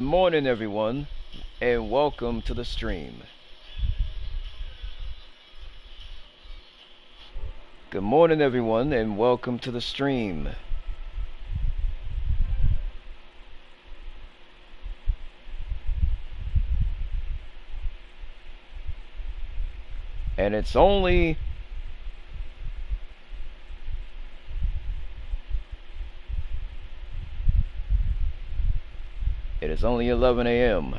Good morning, everyone, and welcome to the stream. Good morning, everyone, and welcome to the stream. And it is only 11 a.m.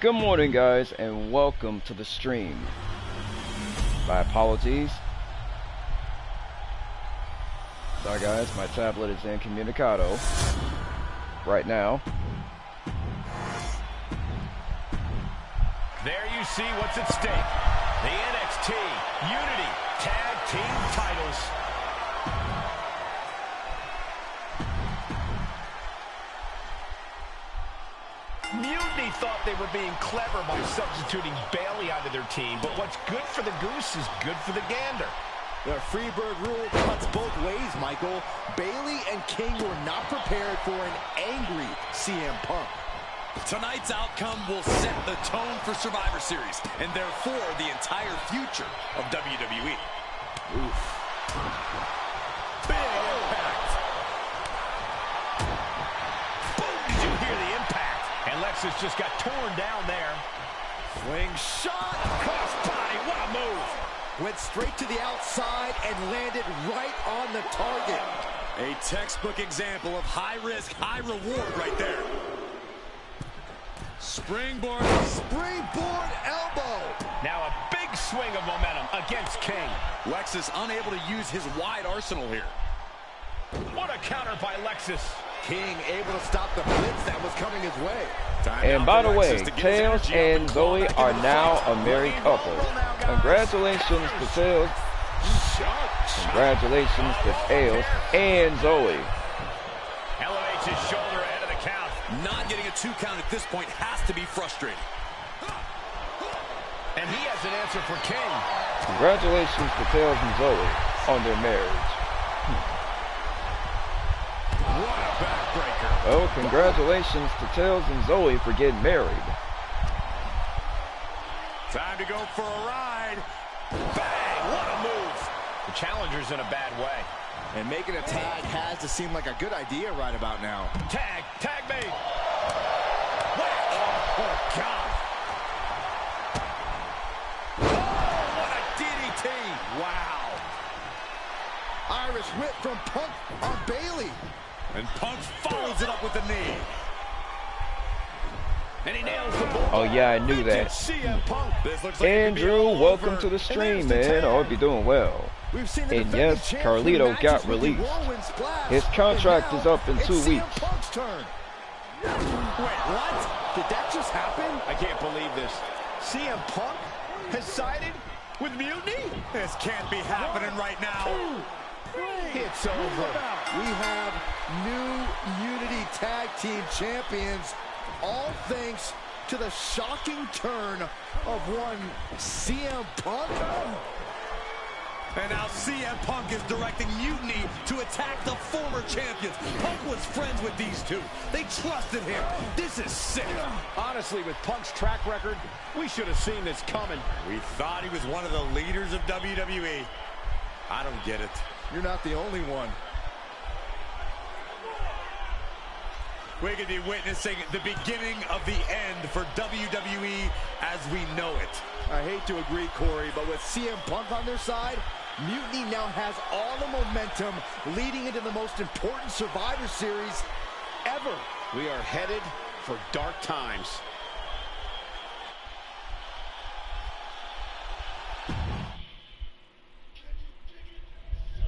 Good morning, guys, and welcome to the stream. My apologies. Sorry, guys, my tablet is incommunicado right now. There you see what's at stake. The NXT Unity Tag Team titles. Mutiny thought they were being clever by substituting Bayley out of their team, but what's good for the goose is good for the gander. The Freebird rule cuts both ways, Michael. Bayley and King were not prepared for an angry CM Punk. Tonight's outcome will set the tone for Survivor Series, and therefore the entire future of WWE. Oof. Big impact. Boom! Did you hear the impact? And Lexus just got torn down there. Swing shot. Crossbody, what a move. Went straight to the outside and landed right on the target. A textbook example of high risk, high reward right there. Springboard. Springboard elbow. Now a big swing of momentum against King. Lexus unable to use his wide arsenal here. What a counter by Lexus. King able to stop the blitz that was coming his way. And by the way, Tails and Zoe are now a married couple. Congratulations to Tails. Congratulations to Tails and Zoe. Elevates his shoulder ahead of the count. Not getting a 2 count at this point has to be frustrating. And he has an answer for King. Congratulations to Tails and Zoe on their marriage. What a backbreaker. Oh, congratulations to Tails and Zoe for getting married. Time to go for a ride. Bang! What a move. The challenger's in a bad way. And making a tag has to seem like a good idea right about now. Tag made. Oh, God. Oh, what a DDT. Wow. Irish whip from Punk on Bayley. And Punk follows it up with the knee. And he nails the bullseye. Oh yeah, I knew that. CM Punk. This looks like Andrew, welcome to the stream, man. I hope you're doing well. And yes, Carlito got released. His contract is up in 2 weeks. Wait, what? Did that just happen? I can't believe this. CM Punk has sided with Mutiny? This can't be happening right now. It's over. We have new Unity Tag Team Champions, all thanks to the shocking turn of one CM Punk. And now CM Punk is directing Mutiny to attack the former champions. Punk was friends with these two. They trusted him. This is sick. Honestly, with Punk's track record, we should have seen this coming. We thought he was one of the leaders of WWE. I don't get it. You're not the only one. We could be witnessing the beginning of the end for WWE as we know it. I hate to agree, Corey, but with CM Punk on their side, Mutiny now has all the momentum leading into the most important Survivor Series ever. We are headed for dark times.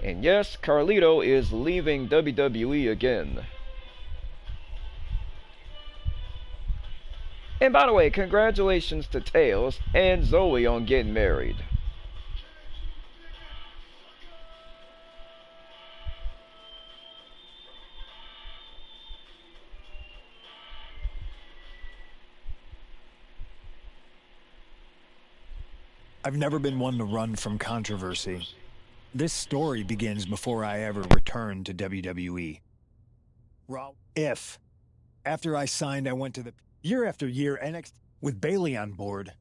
And yes, Carlito is leaving WWE again. And by the way, congratulations to Tails and Zoe on getting married. I've never been one to run from controversy. This story begins before I ever returned to WWE. If, after I signed, I went to the year after year NXT with Bayley on board,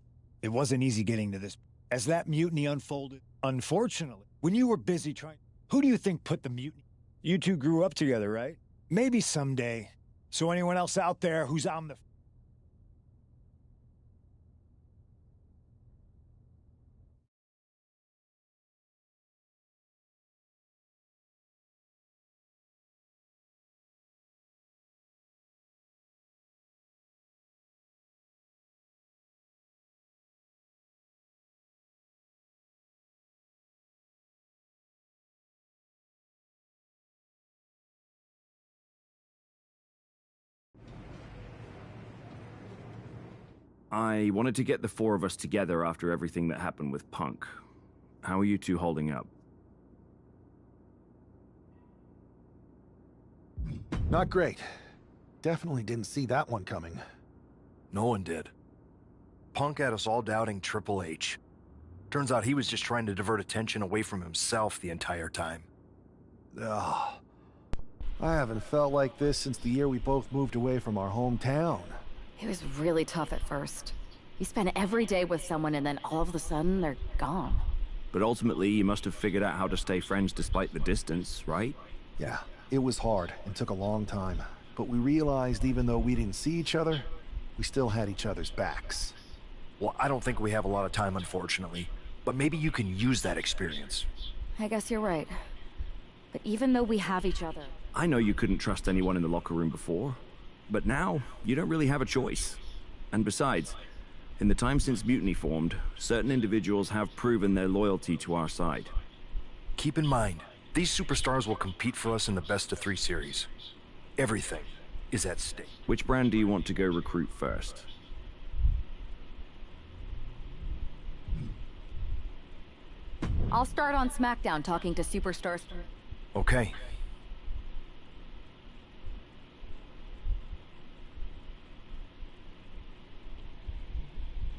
it wasn't easy getting to this. As that mutiny unfolded, unfortunately, when you were busy trying, who do you think put the mutiny? You two grew up together, right? Maybe someday. So anyone else out there who's on the I wanted to get the four of us together after everything that happened with Punk. How are you two holding up? Not great. Definitely didn't see that one coming. No one did. Punk had us all doubting Triple H. Turns out he was just trying to divert attention away from himself the entire time. Ugh. I haven't felt like this since the year we both moved away from our hometown. It was really tough at first. You spend every day with someone and then all of a sudden they're gone. But ultimately, you must have figured out how to stay friends despite the distance, right? Yeah, it was hard and took a long time. But we realized even though we didn't see each other, we still had each other's backs. Well, I don't think we have a lot of time, unfortunately. But maybe you can use that experience. I guess you're right. But even though we have each other... I know you couldn't trust anyone in the locker room before. But now, you don't really have a choice. And besides, in the time since Mutiny formed, certain individuals have proven their loyalty to our side. Keep in mind, these superstars will compete for us in the best-of-3 series. Everything is at stake. Which brand do you want to go recruit first? I'll start on SmackDown talking to superstars. Okay.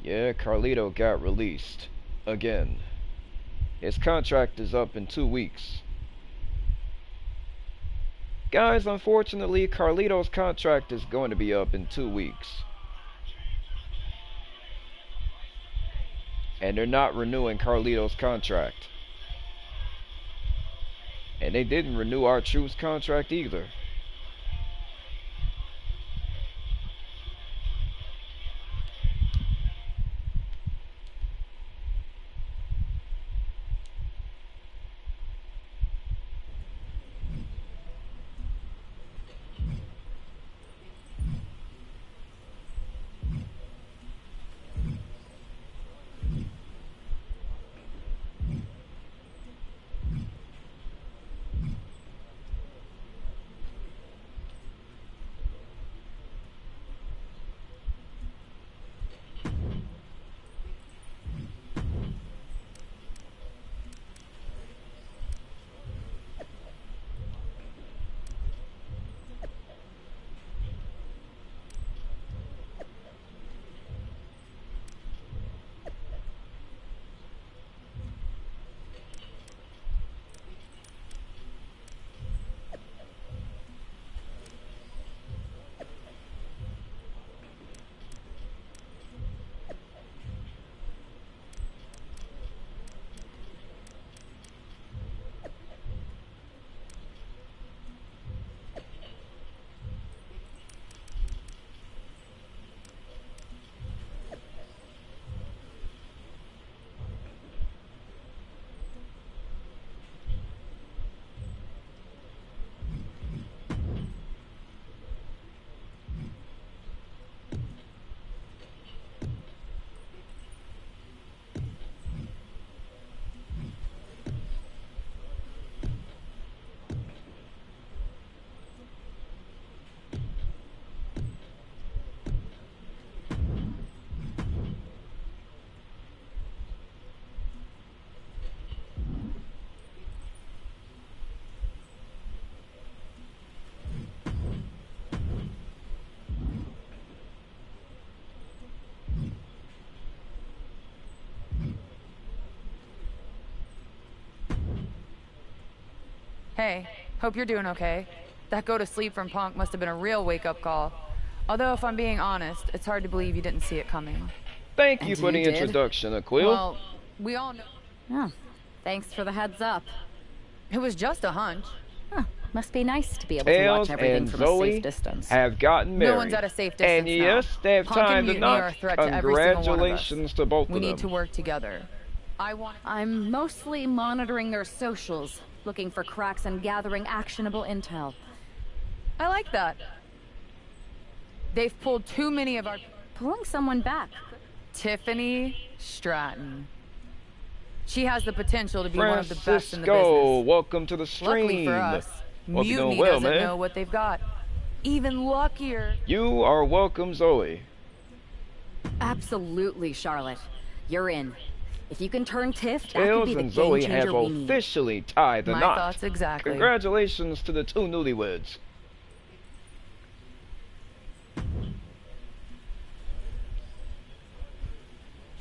Yeah, Carlito got released. Again. His contract is up in 2 weeks. Guys, unfortunately, Carlito's contract is going to be up in 2 weeks. And they're not renewing Carlito's contract. And they didn't renew R-Truth's contract either. Hey, hope you're doing okay. That go to sleep from Punk must have been a real wake-up call. Although, if I'm being honest, it's hard to believe you didn't see it coming. Thank you for the introduction, Aquil. Well, we all know. Oh, thanks for the heads up. It was just a hunch. Huh. Must be nice to be able to watch everything from a safe distance. Have gotten married. No one's at a safe distance and yes, now. they have Punk time and to Mutiny are knock. a threat to every single one of us. Congratulations to both of them. We need to work together. I'm mostly monitoring their socials, looking for cracks and gathering actionable intel. I like that. They've pulled too many of our... Pulling someone back. Tiffany Stratton. She has the potential to be one of the best in the Francisco, business. welcome to the stream. Luckily for us, Hope you're Mutiny doing well, doesn't man. know what they've got. Even luckier. You are welcome, Zoe. Absolutely, Charlotte. You're in. If you can turn Tiff, that could Tails be the and game Zoe changer have we need. officially tied the My knot. thoughts exactly. Congratulations to the two newlyweds.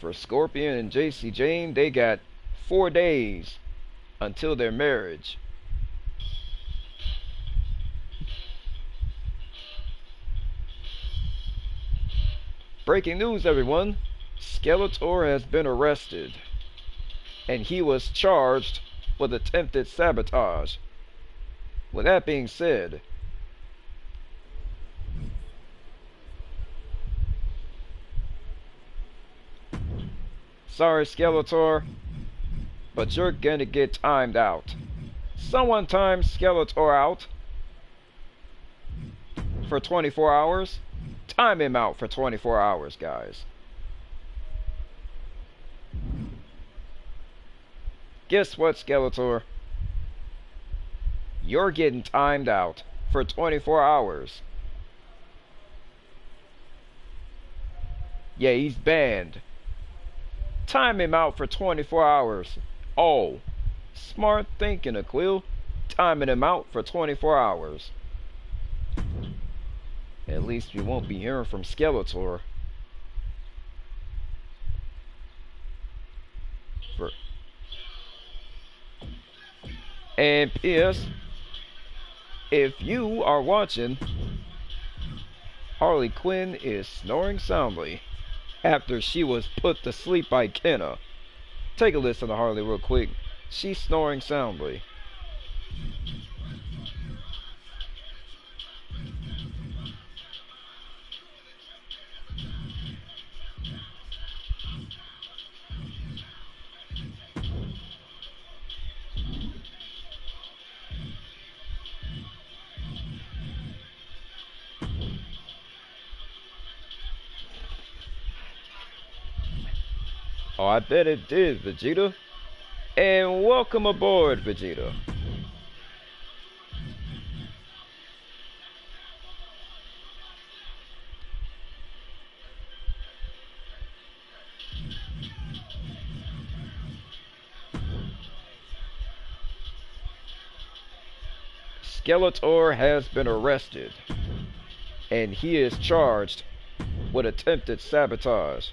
For Scorpion and JC Jane, they got 4 days until their marriage. Breaking news, everyone. Skeletor has been arrested, and he was charged with attempted sabotage. With that being said, sorry, Skeletor, but you're gonna get timed out. Someone time Skeletor out for 24 hours. Time him out for 24 hours, guys. Guess what, Skeletor? You're getting timed out for 24 hours. Yeah, he's banned. Time him out for 24 hours. Oh, smart thinking, Aquil. Timing him out for 24 hours. At least we won't be hearing from Skeletor. And P.S. if you are watching, Harley Quinn is snoring soundly after she was put to sleep by Kenna. Take a listen to Harley real quick. She's snoring soundly. Oh, I bet it did, Vegeta. And welcome aboard, Vegeta. Skeletor has been arrested, and he is charged with attempted sabotage.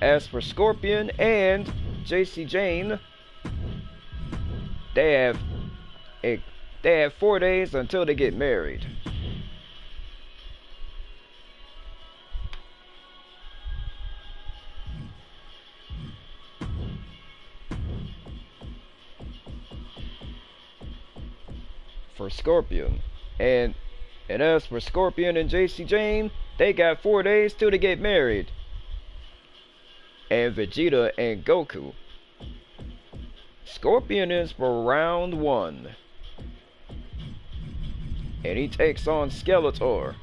As for Scorpion and JC Jane, they have 4 days until they get married. for Scorpion. And as for Scorpion and JC Jane, they got 4 days till they get married. And Vegeta and Goku. Scorpion is for round 1. And he takes on Skeletor.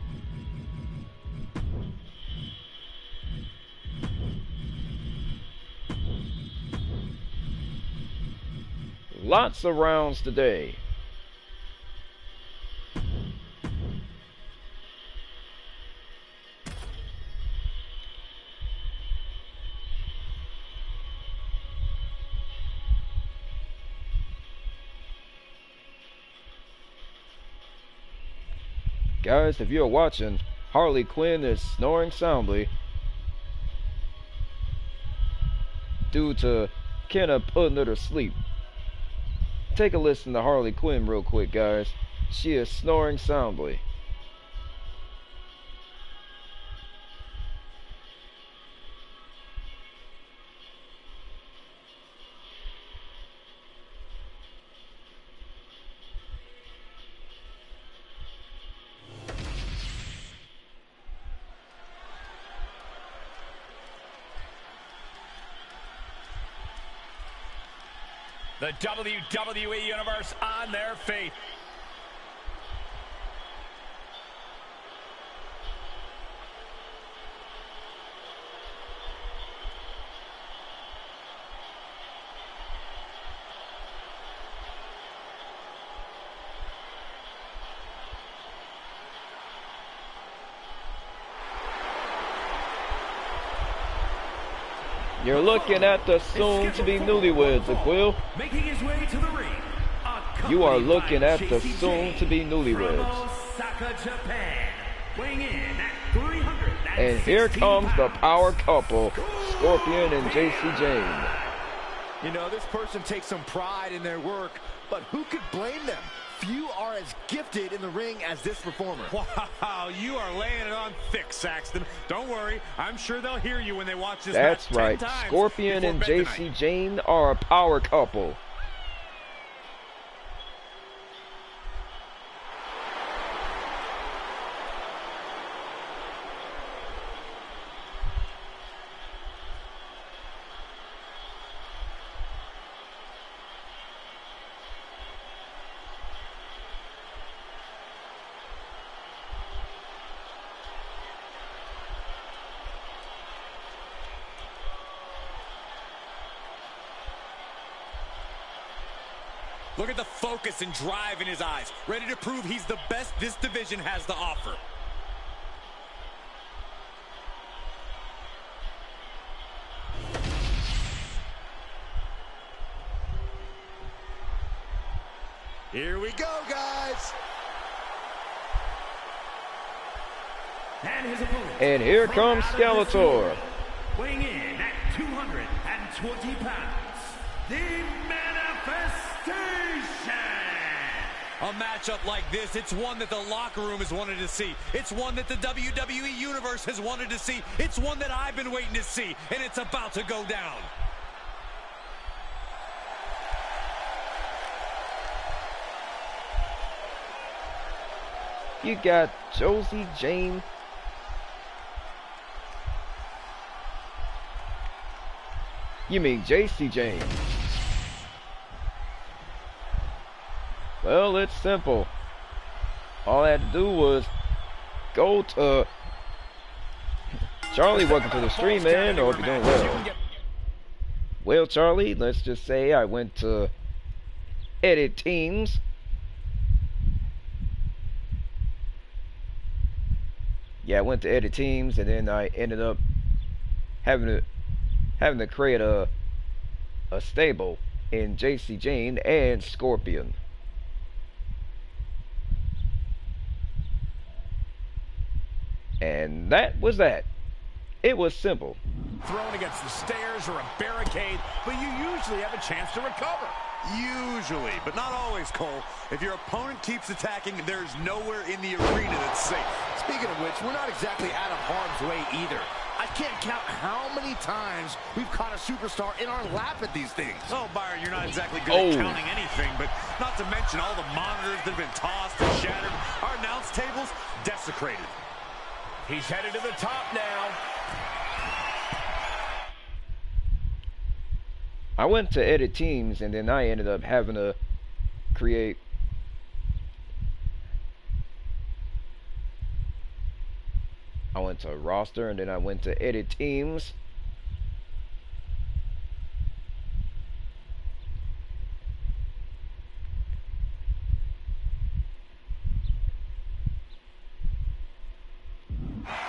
Lots of rounds today. Guys, if you're watching, Harley Quinn is snoring soundly due to Kenna putting her to sleep. Take a listen to Harley Quinn real quick, guys. She is snoring soundly. The WWE Universe on their feet. You're looking at the soon-to-be newlyweds, Aquil. Making his way to the ring. You are looking at the soon-to-be newlyweds. Osaka, Japan. Weighing in at 300. And here comes the power couple, Scorpion and JC Jane. You know, this person takes some pride in their work, but who could blame them? Few are as gifted in the ring as this performer. Wow, you are laying it on thick, Saxton. Don't worry, I'm sure they'll hear you when they watch this. That's match right. 10 times Scorpion and before bed JC tonight. Jane are a power couple. Look at the focus and drive in his eyes, ready to prove he's the best this division has to offer. Here we go, guys. And his opponent. And here comes Skeletor. Weighing in at 220 pounds, the Manifestation. A matchup like this, it's one that the locker room has wanted to see. It's one that the WWE Universe has wanted to see. It's one that I've been waiting to see, and it's about to go down. You got Josie Jane. You mean JC Jane. Well, it's simple. All I had to do was go to Charlie, welcome to the stream, man. Hope you're doing well. Well, Charlie, let's just say I went to edit teams. Yeah, I went to edit teams, and then I ended up having to create a stable in JC Jane and Scorpion. And that was that. It was simple. Thrown against the stairs or a barricade, but you usually have a chance to recover. Usually, but not always, Cole. If your opponent keeps attacking, there's nowhere in the arena that's safe. Speaking of which, we're not exactly out of harm's way either. I can't count how many times we've caught a superstar in our lap at these things. Oh, Byron, you're not exactly good at counting anything, but not to mention all the monitors that have been tossed and shattered. Our announce tables desecrated. He's headed to the top now. I went to edit teams, and then I ended up having to create I went to roster, and then I went to edit teams.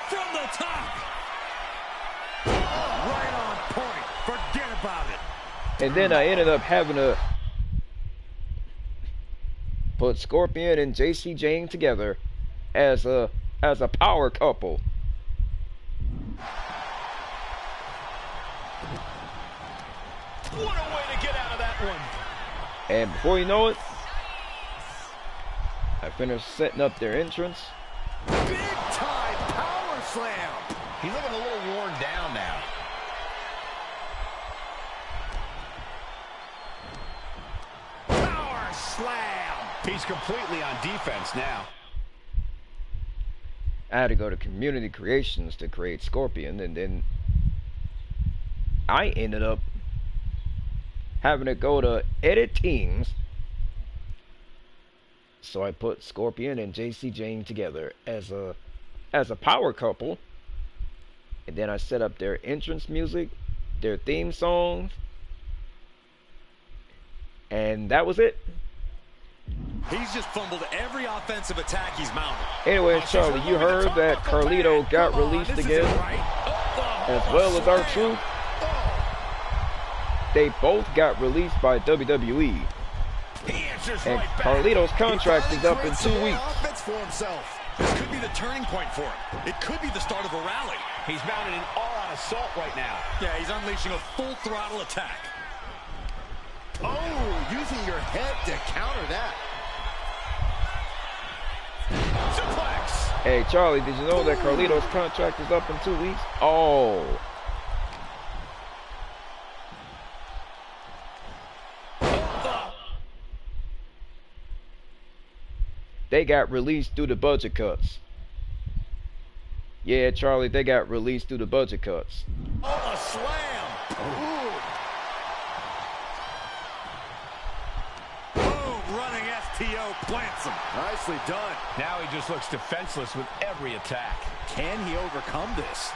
From the top. Right on point. Forget about it. And then I ended up having to put Scorpion and JC Jane together as a power couple. What a way to get out of that one. And before you know it, I finished setting up their entrance. Big time power slam. He's looking a little worn down now. Power slam. He's completely on defense now. I had to go to Community Creations to create Scorpion, and then I ended up having to go to edit teams. So I put Scorpion and JC Jane together as a power couple, and then I set up their entrance music, their theme songs, and that was it. He's just fumbled every offensive attack he's mounted. Anyway, Charlie, you heard that Carlito got released again, as well as R-Truth. They both got released by WWE. And Carlito's contract is up in 2 weeks. This could be the turning point for him. It could be the start of a rally. He's mounted an all-out assault right now. Yeah, he's unleashing a full throttle attack. Oh, using your head to counter that. Suplex. Hey, Charlie, did you know that Carlito's contract is up in 2 weeks? Oh. They got released due to budget cuts. Yeah, Charlie, they got released due to budget cuts. Oh, a slam. Ooh. Boom, running STO plants him. Nicely done. Now he just looks defenseless with every attack. Can he overcome this?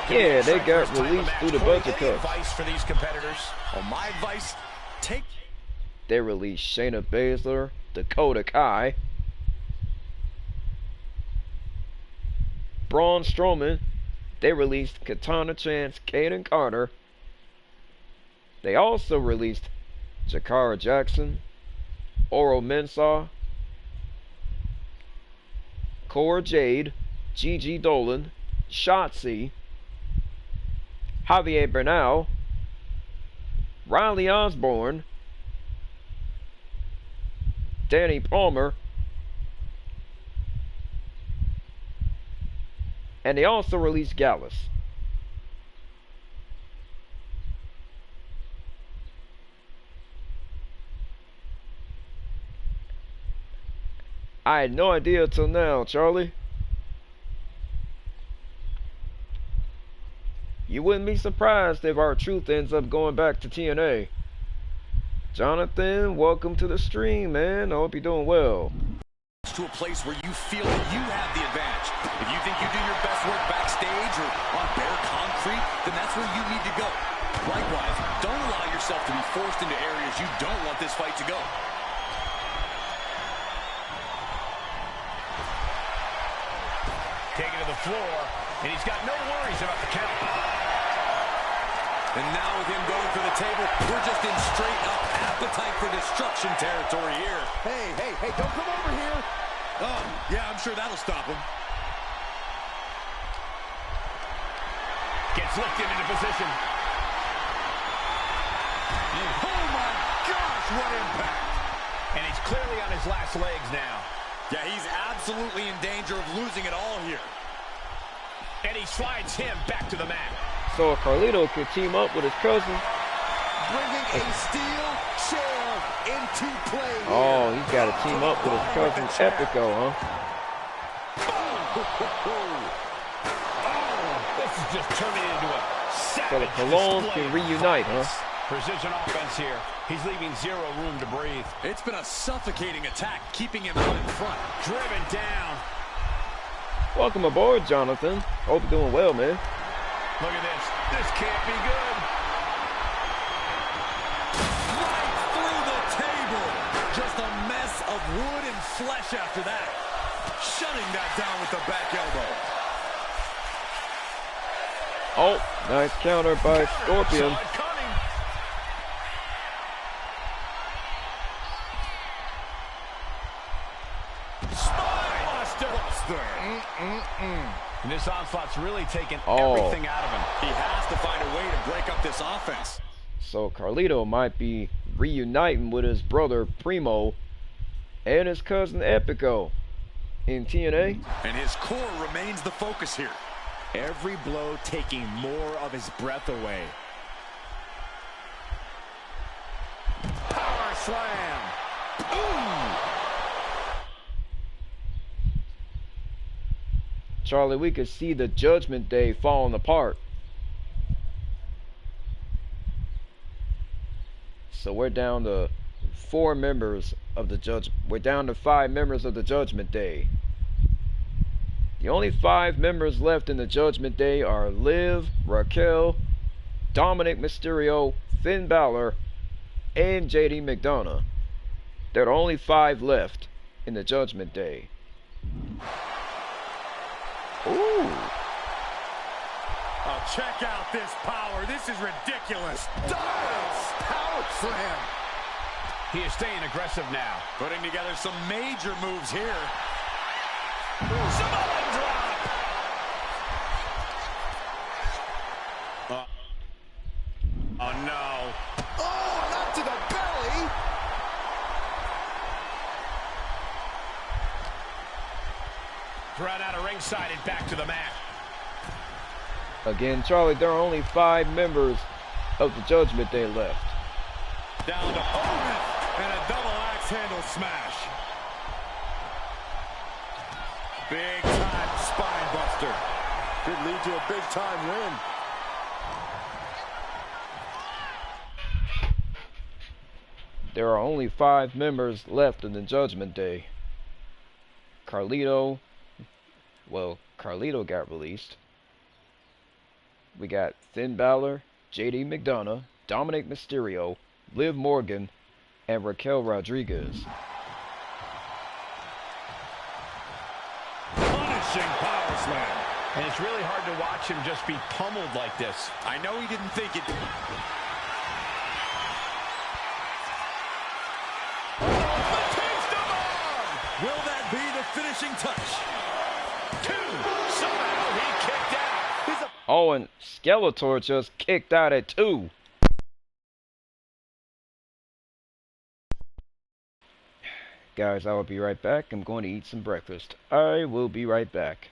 Yeah, they got released due to budget cuts. Advice for these competitors? Oh, my advice, take... They released Shayna Baszler, Dakota Kai, Braun Strowman. They released Katana Chance, Kaden Carter. They also released Jakara Jackson, Oro Mensah, Cora Jade, Gigi Dolan, Shotzi, Javier Bernal, Riley Osborne, Danny Palmer, and they also released Gallus. I had no idea till now, Charlie. You wouldn't be surprised if R-Truth ends up going back to TNA. Jonathan, welcome to the stream, man. I hope you're doing well. To a place where you feel that you have the advantage. If you think you do your best work backstage or on bare concrete, then that's where you need to go. Likewise, don't allow yourself to be forced into areas you don't want this fight to go. Taken to the floor, and he's got no worries about the count. And now with him going for the table, we're just in straight-up appetite for destruction territory here. Hey, don't come over here. Oh, yeah, I'm sure that'll stop him. Gets lifted into position. Oh, my gosh, what impact. And he's clearly on his last legs now. Yeah, he's absolutely in danger of losing it all here. And he slides him back to the mat. So Carlito could team up with his cousin. Bringing a steel chair into play here. Oh, he's got to team up with his cousin Epico, huh? This is just turning into a savage So the Colognes display can of reunite, huh? violence. Precision offense here. He's leaving zero room to breathe. It's been a suffocating attack, keeping him out in front. Driven down. Welcome aboard, Jonathan. Hope you're doing well, man. Look at this. This can't be good. Right through the table. Just a mess of wood and flesh after that. Shutting that down with the back elbow. Oh, nice counter by Scorpion. Saw it coming. And this onslaught's really taken everything out of him. He has to find a way to break up this offense. So Carlito might be reuniting with his brother Primo and his cousin Epico in TNA. And his core remains the focus here. Every blow taking more of his breath away. Power slam. Ooh. Charlie, we could see the Judgment Day falling apart. So we're down to 4 members of the We're down to 5 members of the Judgment Day. The only 5 members left in the Judgment Day are Liv, Raquel, Dominic Mysterio, Finn Balor, and JD McDonough. There are only 5 left in the Judgment Day. Ooh. Oh, check out this power. This is ridiculous. Dives. Power slam. He is staying aggressive now. Putting together some major moves here. Samoan drop. Oh, no. Oh, not to the belly. Thrown out of ringside and back to the mat. Again, Charlie, there are only 5 members of the Judgment Day left. Down to Hogan and a double axe handle smash. Big time spine buster. Could lead to a big time win. There are only 5 members left in the Judgment Day. Carlito got released. We got Finn Balor, JD McDonough, Dominic Mysterio, Liv Morgan, and Raquel Rodriguez. Punishing power slam. And it's really hard to watch him just be pummeled like this. I know he didn't think it. Will that be the finishing touch? 2. Somehow he kicked out. Oh, and Skeletor just kicked out at 2. Guys, I will be right back. I'm going to eat some breakfast. I will be right back.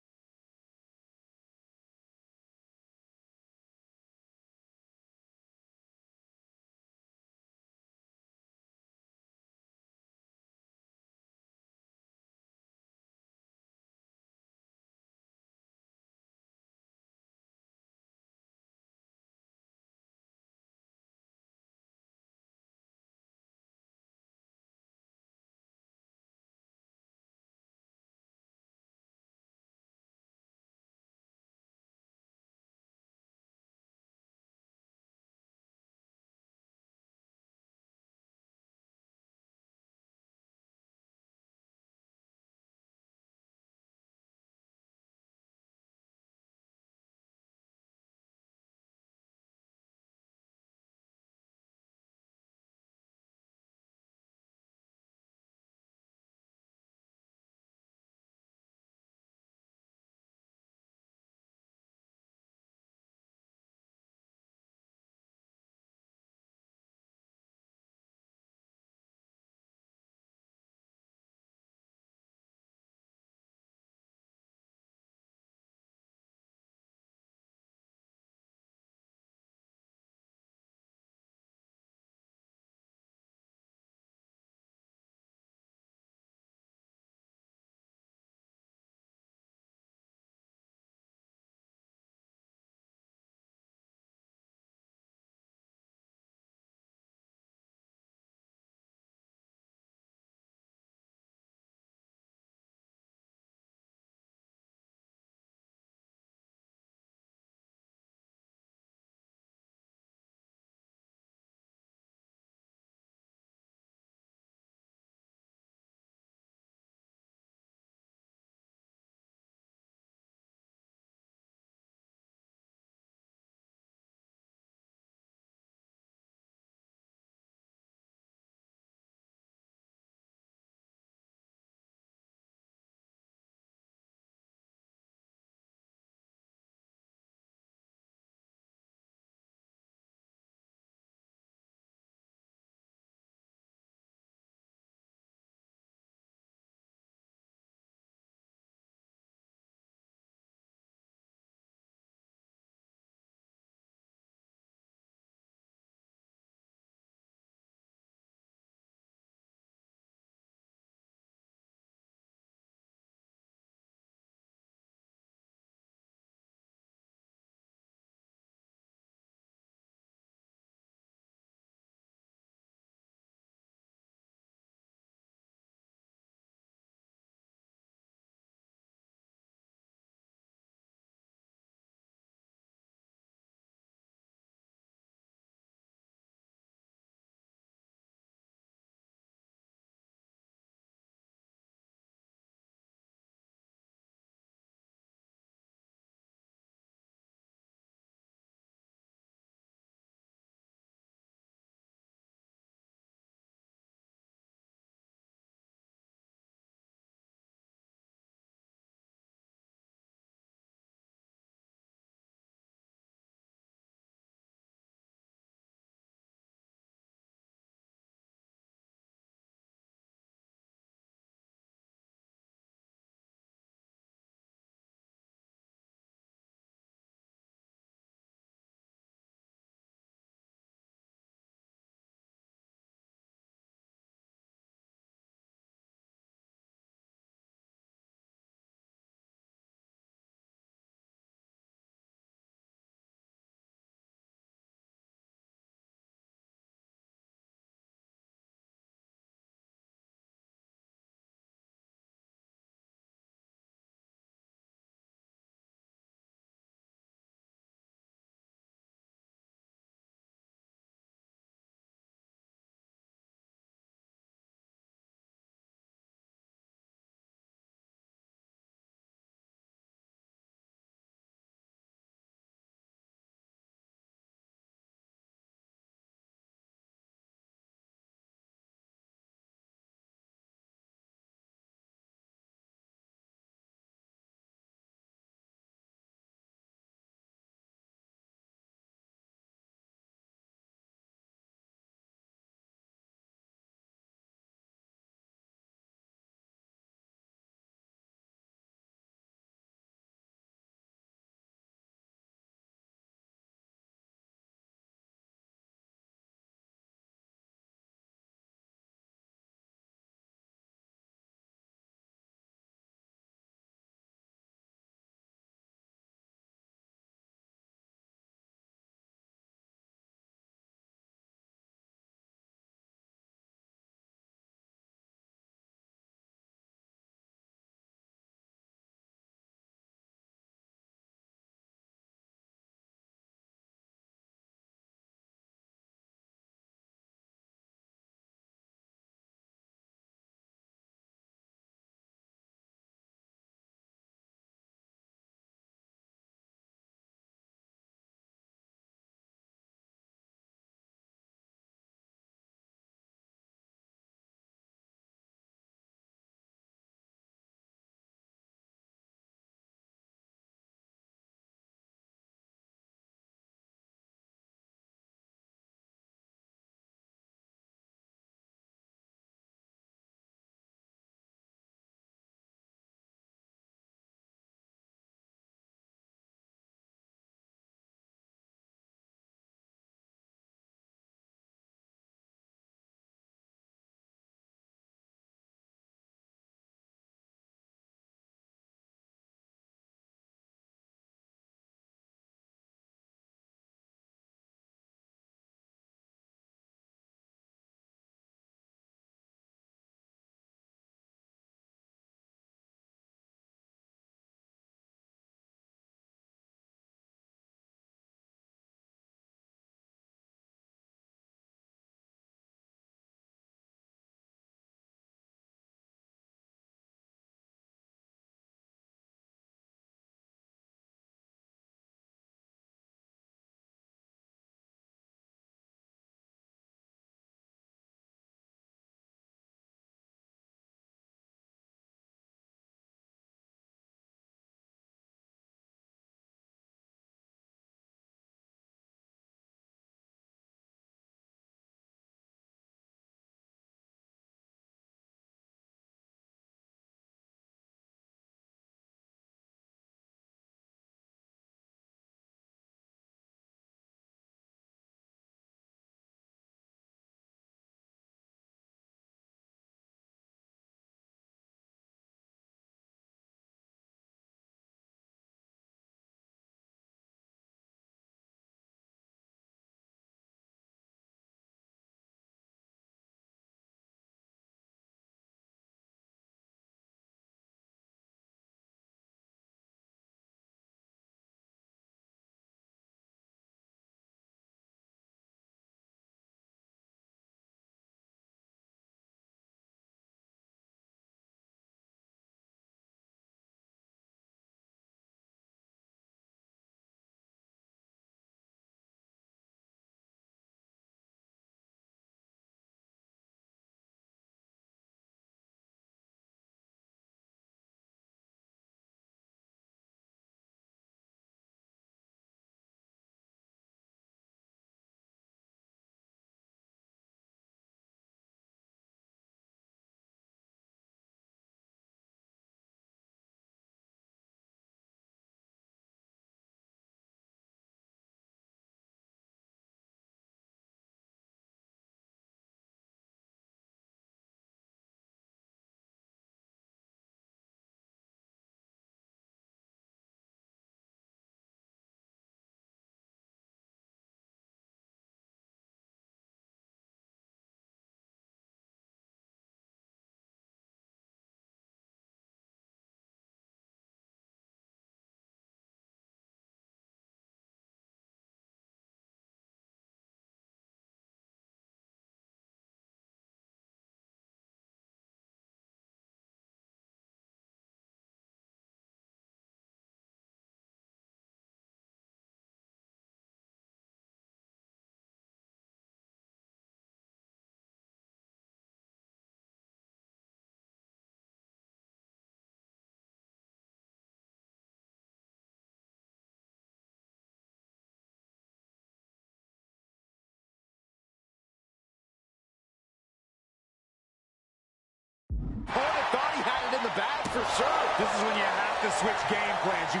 for sure. This is when you have to switch game plans. You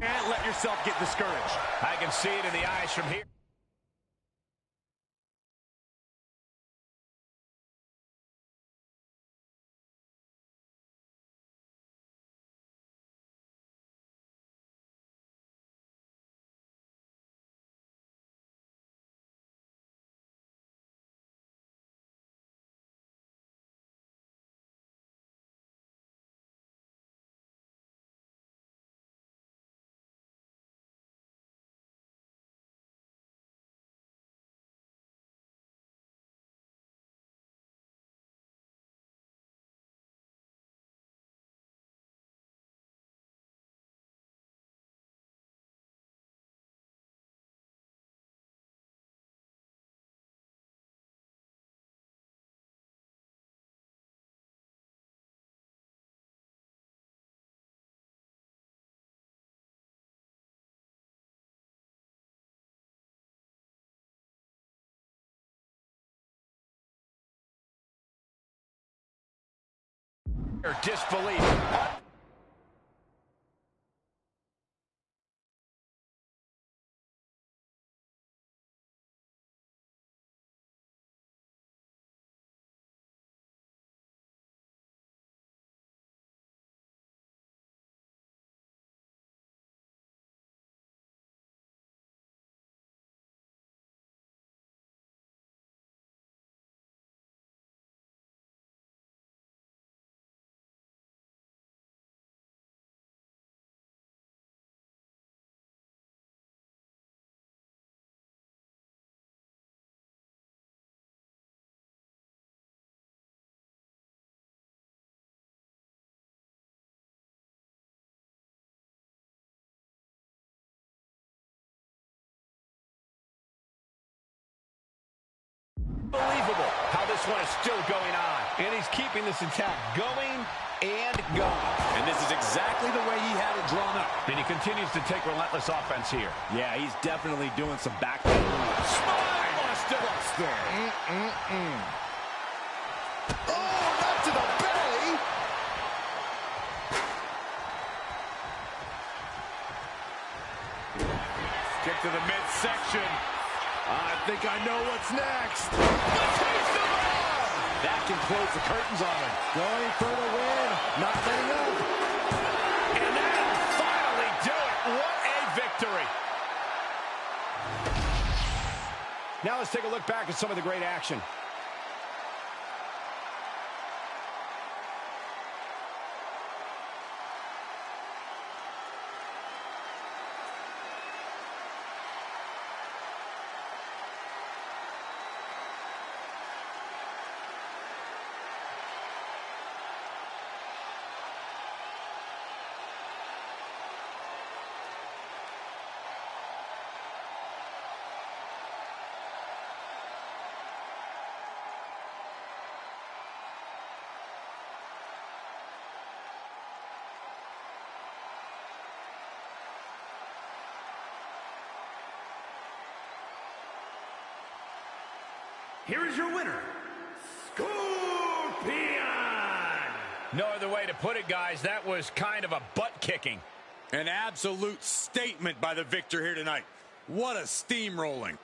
can't let yourself get discouraged. I can see it in the eyes from here. Disbelief. Unbelievable how this one is still going on. And he's keeping this intact, going and going. And this is exactly the way he had it drawn up. And he continues to take relentless offense here. Yeah, he's definitely doing some backpedaling. Spinebuster. Oh, not to the belly. Kick to the midsection. I think I know what's next. That can close the curtains on him. Going for the win. Not letting up. And that'll finally do it. What a victory. Now let's take a look back at some of the great action. Here is your winner, Scorpion! No other way to put it, guys. That was kind of a butt-kicking. An absolute statement by the victor here tonight. What a steamrolling.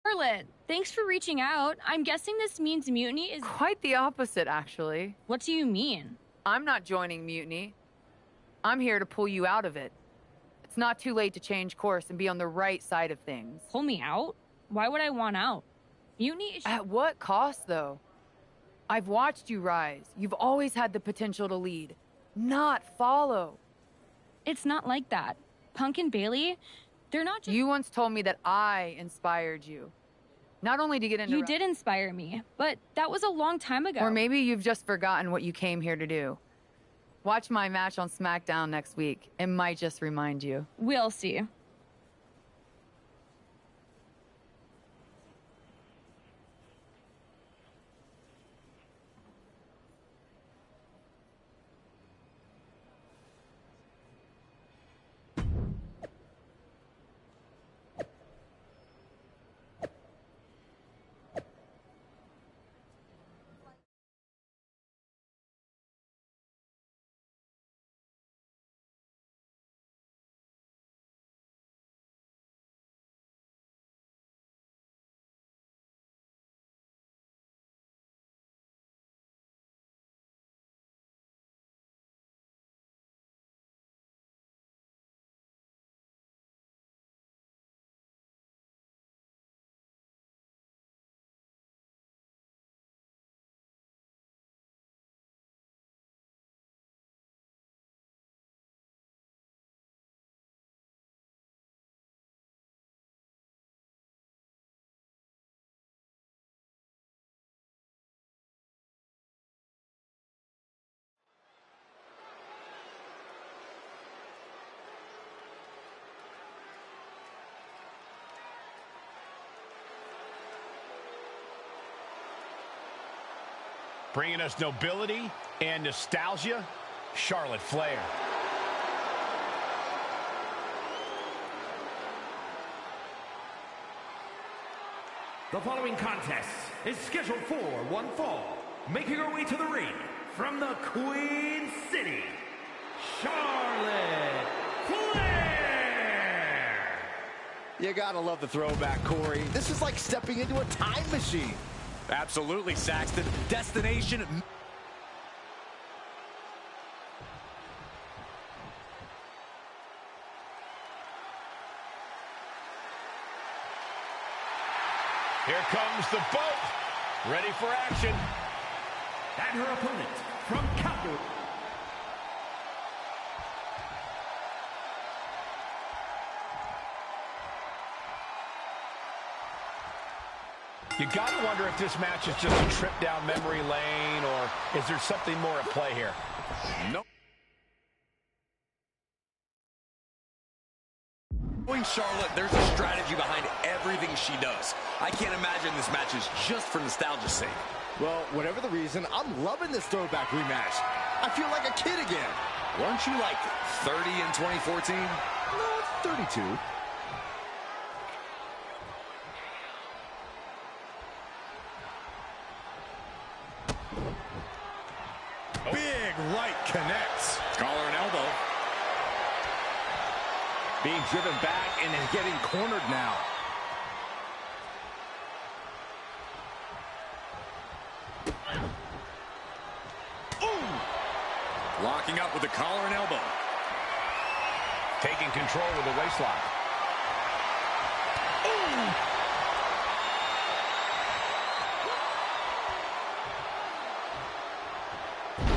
Charlotte, thanks for reaching out. I'm guessing this means Mutiny is... Quite the opposite, actually. What do you mean? I'm not joining Mutiny. I'm here to pull you out of it. It's not too late to change course and be on the right side of things. Pull me out? Why would I want out? Mutiny is... At what cost, though? I've watched you rise. You've always had the potential to lead, not follow. It's not like that. Punk and Bailey, they're not just... You once told me that I inspired you. Not only to get into... You did inspire me, but that was a long time ago. Or maybe you've just forgotten what you came here to do. Watch my match on SmackDown next week. It might just remind you. We'll see. Bringing us nobility and nostalgia, Charlotte Flair. The following contest is scheduled for one fall. Making her way to the ring from the Queen City, Charlotte Flair! You gotta love the throwback, Corey. This is like stepping into a time machine. Absolutely, Saxton. Destination. Here comes the boat. Ready for action. And her opponent from Calgary. You gotta wonder if this match is just a trip down memory lane, or is there something more at play here? Nope. Knowing Charlotte, there's a strategy behind everything she does. I can't imagine this match is just for nostalgia's sake. Well, whatever the reason, I'm loving this throwback rematch. I feel like a kid again. Weren't you like 30 in 2014? No, it's 32. Big right connects. Collar and elbow. Being driven back and is getting cornered now. Ooh! Locking up with the collar and elbow. Taking control with the waistlock. Ooh!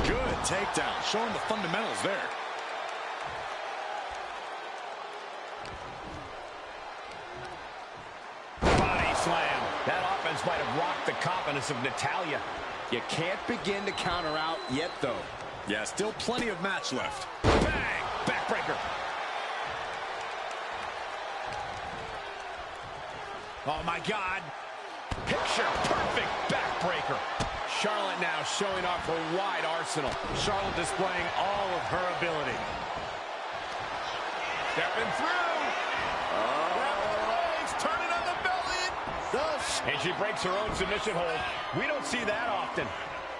Good takedown, showing the fundamentals there. Body slam. That offense might have rocked the confidence of Natalya. You can't begin to counter out yet, though. Yeah, still plenty of match left. Bang! Backbreaker. Oh, my God. Picture perfect backbreaker. Charlotte now showing off her wide arsenal. Charlotte displaying all of her ability. Stepping through. Legs, turning on the belly. And she breaks her own submission hold. We don't see that often.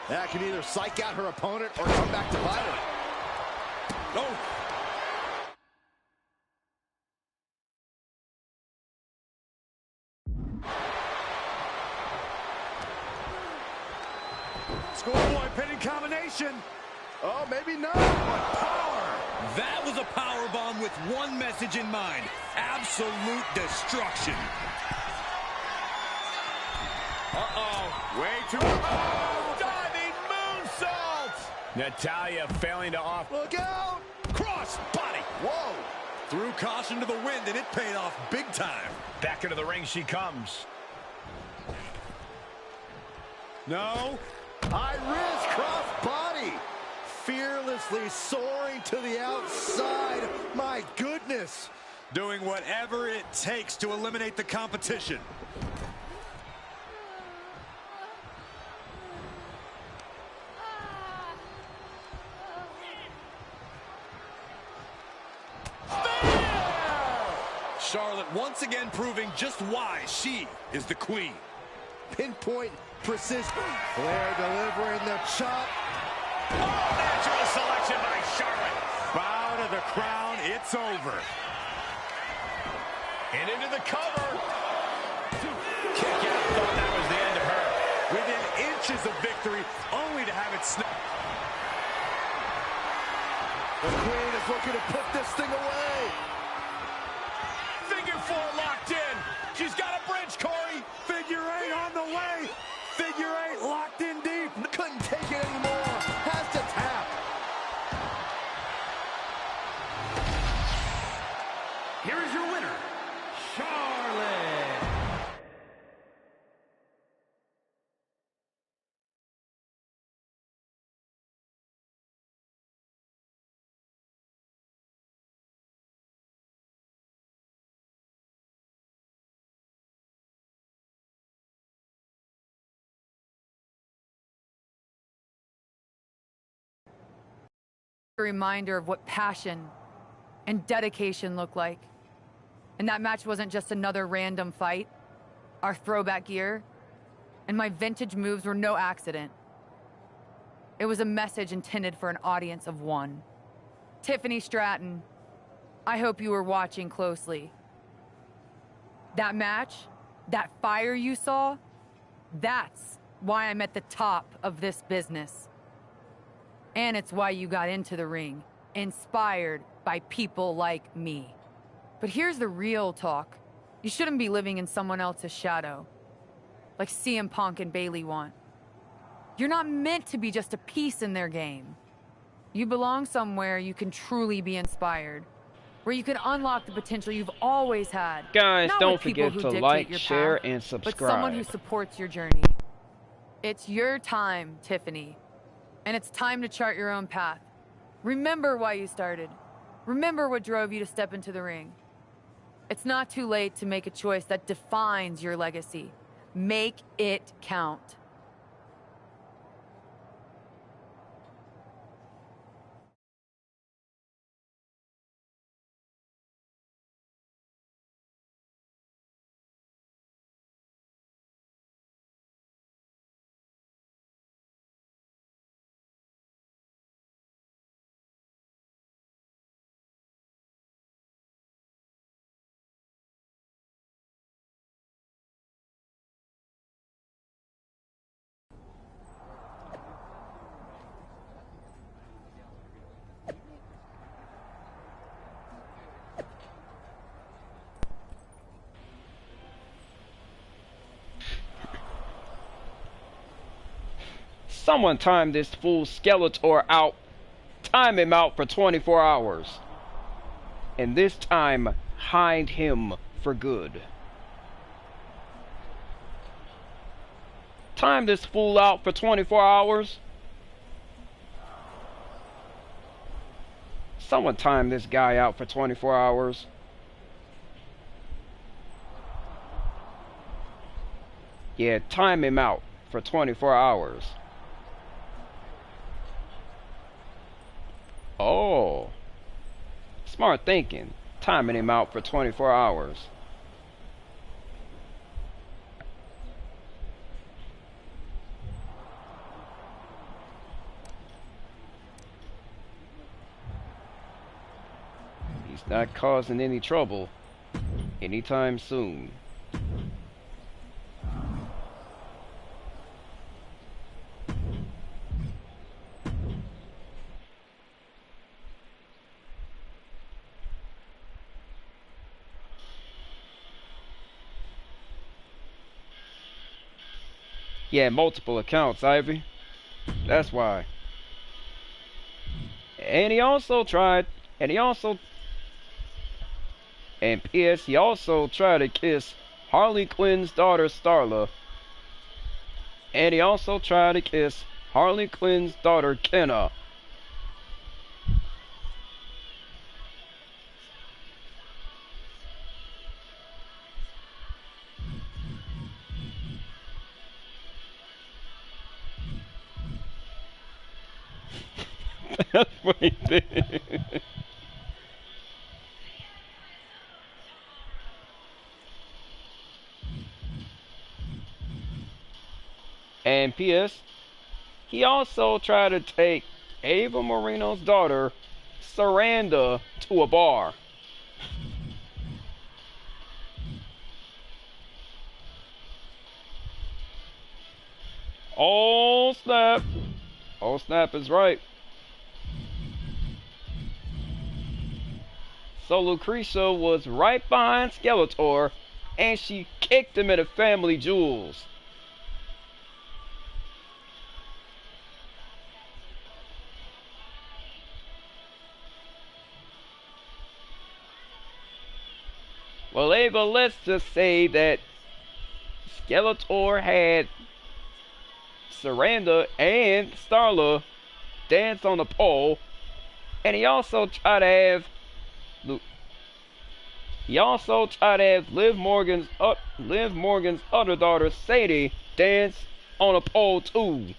That can either psych out her opponent or come back to bite her. Oh. Schoolboy pinning combination. Oh, maybe not, but power. That was a power bomb with one message in mind. Absolute destruction. Uh-oh. Way too... Oh, diving moonsault. Natalya failing to off... Look out. Cross body. Whoa. Threw caution to the wind, and it paid off big time. Back into the ring she comes. No. High risk cross body. Fearlessly soaring to the outside. My goodness. Doing whatever it takes to eliminate the competition. Charlotte once again proving just why she is the queen. Pinpoint precision. Flair delivering the chop. Oh, natural selection by Charlotte. Bow to the crown. It's over. And into the cover. Kick out. Thought that was the end of her. Within inches of victory, only to have it snapped. The queen is looking to put this thing away. Figure four locked in. She's got a bridge, Corey. Figure eight on the way. Figure eight locked in deep. Couldn't take it anymore. Has to tap. Here is your winner, Charlotte. A reminder of what passion and dedication look like. And that match wasn't just another random fight. Our throwback gear and my vintage moves were no accident. It was a message intended for an audience of one. Tiffany Stratton, I hope you were watching closely. That match, that fire you saw, that's why I'm at the top of this business. And it's why you got into the ring, inspired by people like me. But here's the real talk. You shouldn't be living in someone else's shadow, like CM Punk and Bayley want. You're not meant to be just a piece in their game. You belong somewhere you can truly be inspired, where you can unlock the potential you've always had. Guys, Not don't with people forget who to dictate like, your share, path, and subscribe. but someone who supports your journey. It's your time, Tiffany. And it's time to chart your own path. Remember why you started. Remember what drove you to step into the ring. It's not too late to make a choice that defines your legacy. Make it count. Someone time this fool Skeletor out. Time him out for 24 hours. And this time, hide him for good. Time this fool out for 24 hours. Someone time this guy out for 24 hours. Yeah, time him out for 24 hours. Oh. Smart thinking. Timing him out for 24 hours. He's not causing any trouble anytime soon. He had multiple accounts, Ivy. That's why. And he also tried, and P.S. he also tried to kiss Harley Quinn's daughter, Starla. And he also tried to kiss Harley Quinn's daughter, Kenna. That's what he did. And P.S. he also tried to take Ava Marino's daughter, Saranda, to a bar. Oh snap. Oh snap is right. So Lucretia was right behind Skeletor, and she kicked him in the family jewels. Well, Ava, let's just say that Skeletor had Saranda and Starla dance on the pole, and he also tried to have Liv Morgan's other daughter, Sadie, dance on a pole too.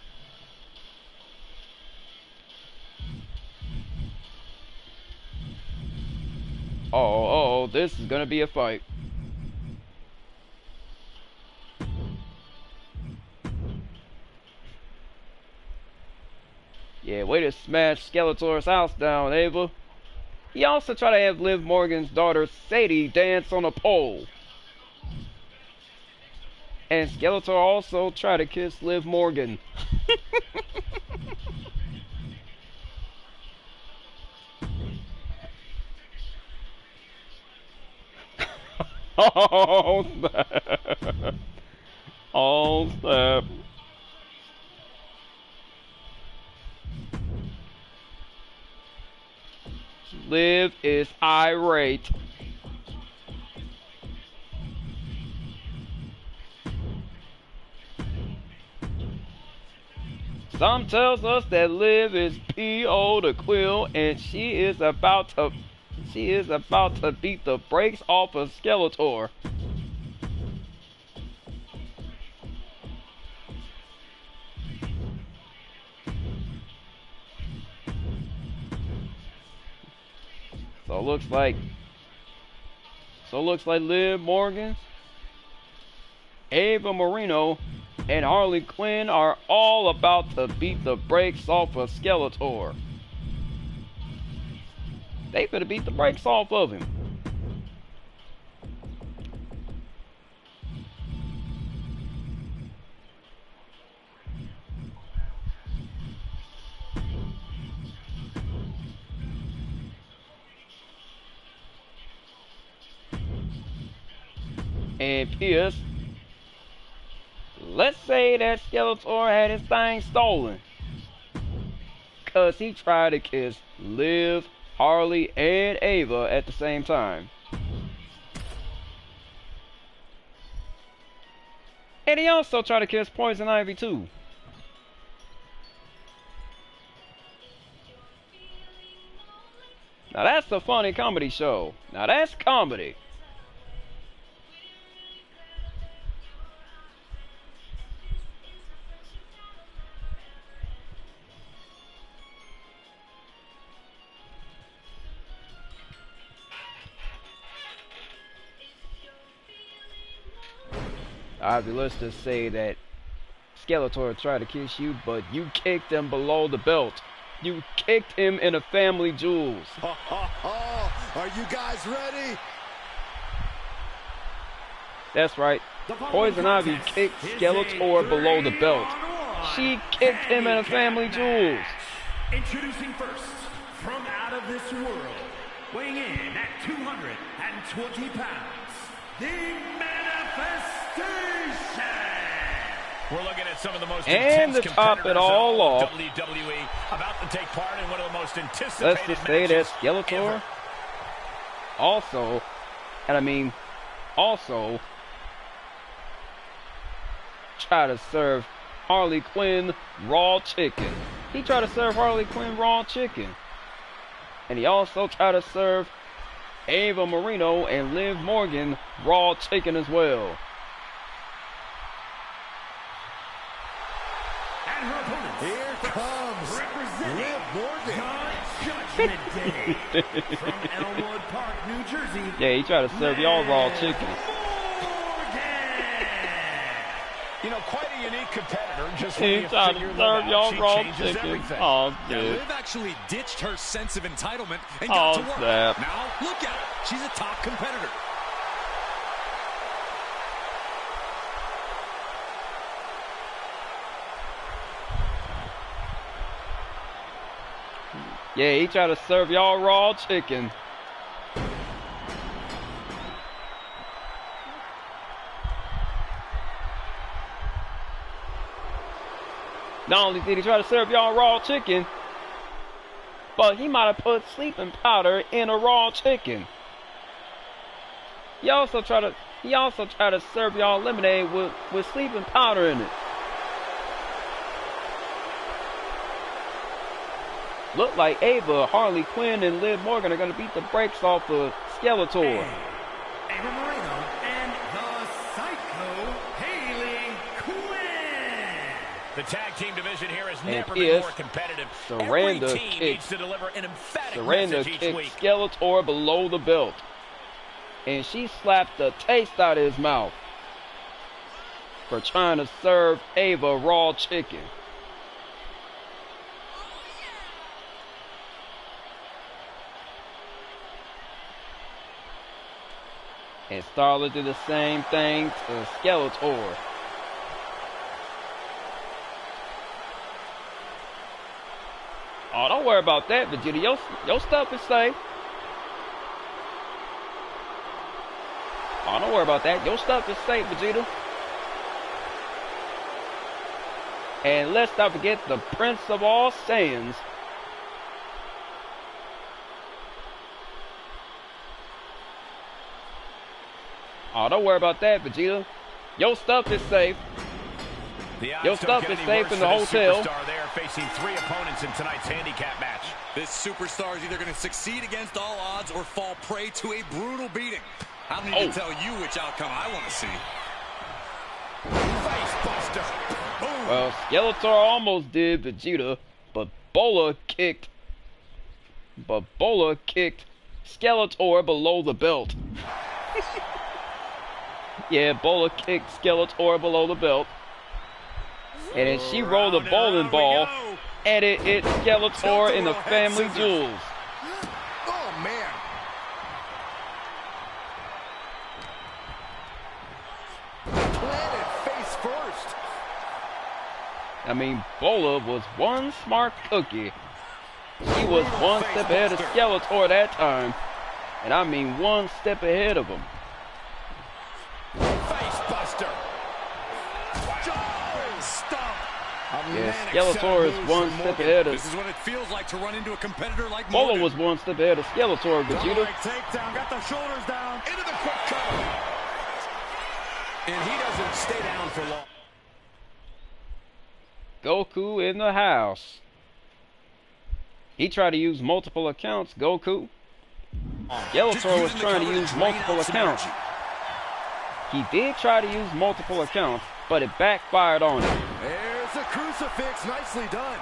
Oh, this is gonna be a fight. Yeah, way to smash Skeletor's house down, Ava. He also tried to have Liv Morgan's daughter, Sadie, dance on a pole. And Skeletor also tried to kiss Liv Morgan. Oh, snap. Oh, snap. Liv is irate. Some tells us that Liv is P.O. the Quill, and she is about to beat the brakes off of Skeletor. So it looks like Liv Morgan, Ava Marino, and Harley Quinn are all about to beat the brakes off of Skeletor. They could have beat the brakes off of him. And P.S. let's say that Skeletor had his thing stolen, because he tried to kiss Liv, Harley, and Ava at the same time. And he also tried to kiss Poison Ivy too. Now that's a funny comedy show. Now that's comedy. Ivy, let's just say that Skeletor tried to kiss you, but you kicked him below the belt. You kicked him in the family jewels. Are you guys ready? That's right. Poison Ivy kicked Skeletor below the belt. She kicked him in the family jewels. Introducing first, from out of this world, weighing in at 220 pounds, the Manifestation! We're looking at some of the most And intense to top it competitors all in all of off, WWE about to take part in one of the most anticipated let's just say that Skeletor ever. also, and I mean, also try to serve Harley Quinn raw chicken. He tried to serve Harley Quinn raw chicken. And he also tried to serve Ava Marino and Liv Morgan raw chicken as well. And her opponents. Here comes Liv Morgan. Judgment Day. From Elmwood Park, New Jersey. Yeah, he tried to serve y'all raw chicken. You know, quite a unique competitor. Just He when you tried to figure serve Liv y'all out, she raw changes chicken. everything. Oh, Yeah, dude. Liv actually ditched her sense of entitlement and got to Oh, work. snap. Now, look at her. She's a top competitor. Yeah, he tried to serve y'all raw chicken. Not only did he try to serve y'all raw chicken, but he might have put sleeping powder in a raw chicken. He also tried to serve y'all lemonade with sleeping powder in it. Look like Ava, Harley Quinn, and Liv Morgan are going to beat the brakes off of Skeletor. Ava Marino and the Psycho Haley Quinn. The tag team division here has And never been if more competitive. Saranda Every team kicked- needs to deliver an emphatic Saranda message each kicked week. Skeletor below the belt, and she slapped the taste out of his mouth for trying to serve Ava raw chicken. And Starla did the same thing to Skeletor. Oh, don't worry about that, Vegeta. Your stuff is safe. Oh, don't worry about that. Your stuff is safe, Vegeta. And let's not forget the Prince of all Saiyans. Oh, don't worry about that, Vegeta. Your stuff is safe. Your stuff is safe in the hotel. Superstar there facing 3 opponents in tonight's handicap match. This superstar is either going to succeed against all odds or fall prey to a brutal beating. I don't need to tell you which outcome I want to see. Face buster. Boom. Well, Skeletor almost did Vegeta, but Bola kicked Skeletor below the belt. Yeah, Bola kicked Skeletor below the belt. And then she rolled a bowling ball, and it hit Skeletor in the family jewels. Oh, man. Planted face first. I mean, Bola was one smart cookie. She was one step ahead of Skeletor that time. And I mean one step ahead of him. Face buster. Yeah, Skeletor is one step ahead of... This is what it feels like to run into a competitor like Bola Morgan. was one step ahead of Skeletor, Vegeta. Takedown, got the shoulders down. Into the quick cover. And he doesn't stay down for long. Goku in the house. He tried to use multiple accounts, Goku. Skeletor was trying to use multiple accounts. He did try to use multiple accounts, but it backfired on him. There's a crucifix. Nicely done.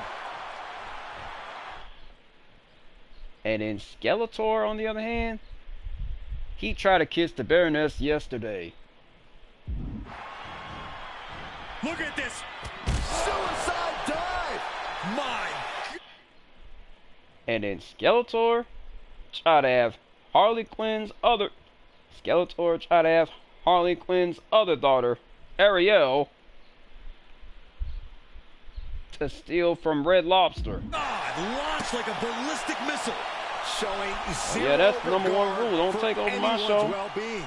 And then Skeletor, on the other hand, he tried to kiss the Baroness yesterday. Look at this. Suicide dive. My. And then Skeletor tried to have Harley Quinn's other daughter, Ariel, to steal from Red Lobster. Launched like a ballistic missile. Showing zero Yeah, that's the number one regard rule. Don't for take over my anyone's show. well-being.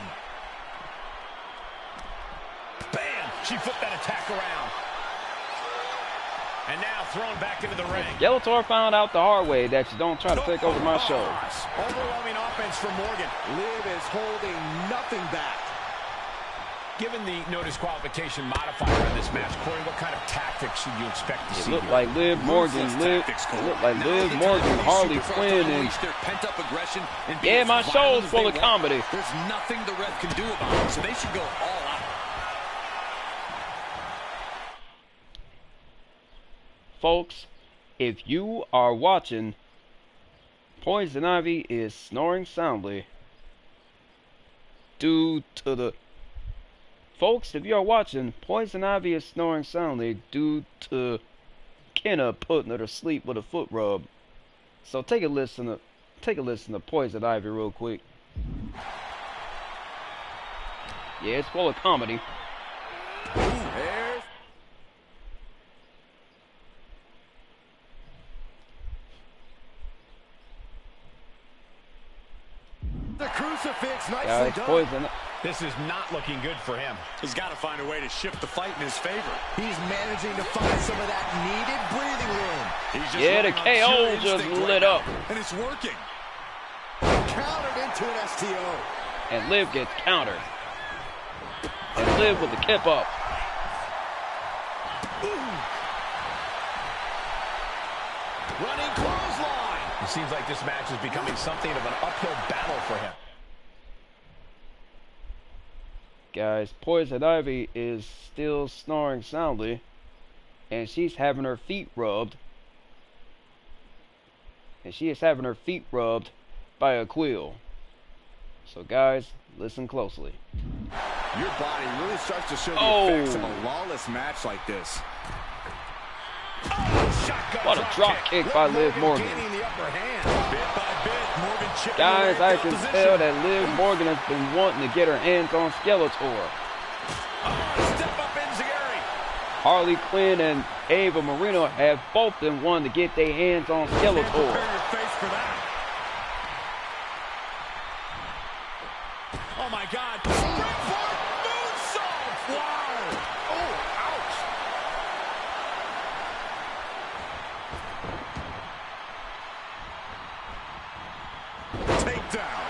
Bam! She flipped that attack around. And now thrown back into the ring. Skeletor found out the hard way that you don't try to take over my show. Overwhelming offense from Morgan. Liv is holding nothing back. Given the no disqualification modifier on this match, Corey, what kind of tactics should you expect to see? It looked like Liv Morgan, Harley Quinn, and yeah, my show's full of comedy. There's nothing the ref can do about it, so they should go all out. Folks, if you are watching, Poison Ivy is snoring soundly due to the... Folks, if you are watching, Poison Ivy is snoring soundly due to Kenna putting her to sleep with a foot rub. So take a listen to Poison Ivy real quick. Yeah, it's full of comedy. The crucifix, nicely done. Poison. This is not looking good for him. He's got to find a way to shift the fight in his favor. He's managing to find some of that needed breathing room. He's just yeah, the KO just lit up. And it's working. Countered into an STO. And Liv gets countered. And Liv with the kip up. Running clothesline. It seems like this match is becoming something of an uphill battle for him. Guys, Poison Ivy is still snoring soundly, and she's having her feet rubbed. And she is having her feet rubbed by a quill. So guys, listen closely. Your body really starts to show the effects of a lawless match like this. What a drop kick by Liv Morgan. Guys, I can tell that Liv Morgan has been wanting to get her hands on Skeletor. Harley Quinn and Ava Marino have both been wanting to get their hands on Skeletor. Oh my God. Springboard moonsault. Wow. Oh, ouch. Takedown.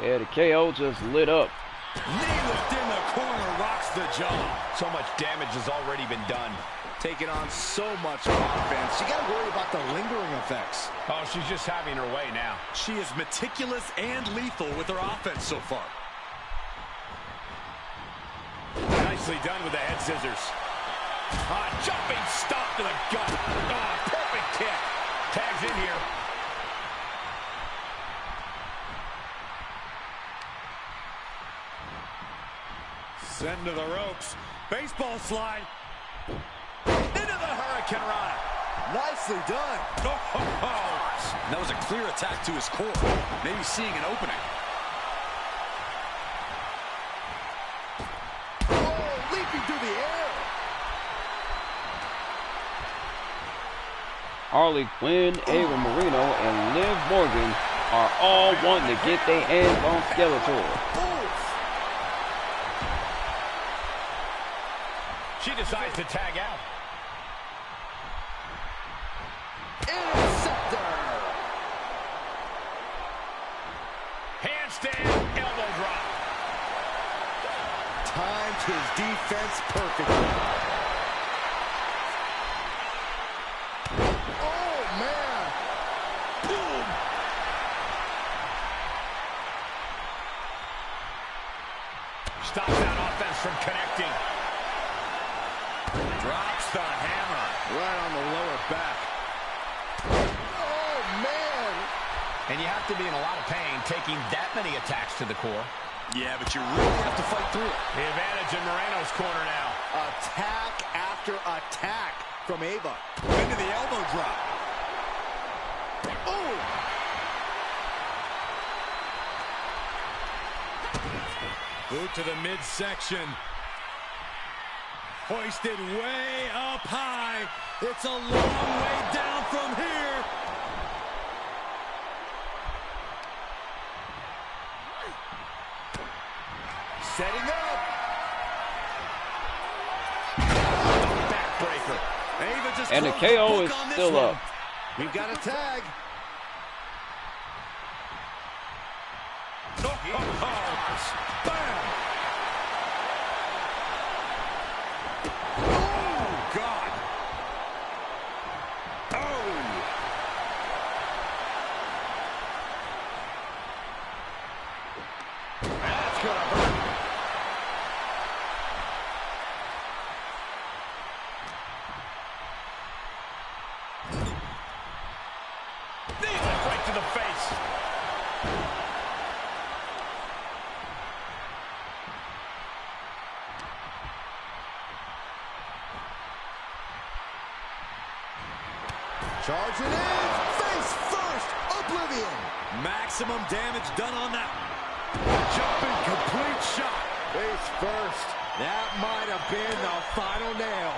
Yeah, the KO just lit up. Knee lift in the corner rocks the jaw. So much damage has already been done. Taking on so much offense. You got to worry about the lingering effects. Oh, she's just having her way now. She is meticulous and lethal with her offense so far. Nicely done with the head scissors. Jumping stomp to the gut. Perfect kick. Tags in here. Sent to the ropes. Baseball slide. Into the Hurricane Rana. Nicely done. That was a clear attack to his core. Maybe seeing an opening. Oh, leaping through the air. Harley Quinn, Ava Marino, and Liv Morgan are all wanting to get their hands on Skeletor. She decides to tag out. Interceptor. Handstand, elbow drop. Timed his defense perfectly. Oh, man. Boom. Stops that offense from connecting. Drops the hammer. Right on the lower back. Oh, man. And you have to be in a lot of pain taking that many attacks to the core. Yeah, but you really have to fight through it. The advantage in Moreno's corner now. Attack after attack from Ava. Into the elbow drop. Oh! Boot to the midsection. Hoisted way up high. It's a long way down from here. Setting up. And the KO is still up. We've got a tag. Bam! Oh, God! Oh! That's gonna hurt. Right to the face. Charging in, face first, oblivion. Maximum damage done on that. Jumping complete shot. Face first. That might have been the final nail.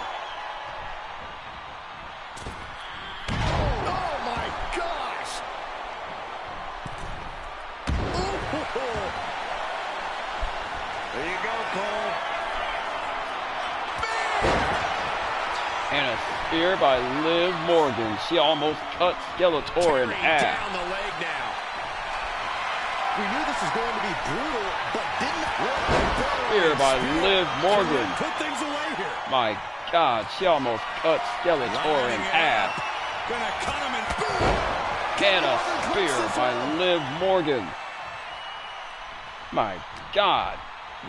Oh my gosh. Ooh. There you go, Cole. And a spear by Liv Morgan. She almost cut Skeletor in half. Down the leg now. We knew this was going to be brutal, but didn't work. Spear by Liv Morgan. Put things away here. My God, she almost cut Skeletor in half. Gonna cut him in. And a spear by Liv Morgan. My God,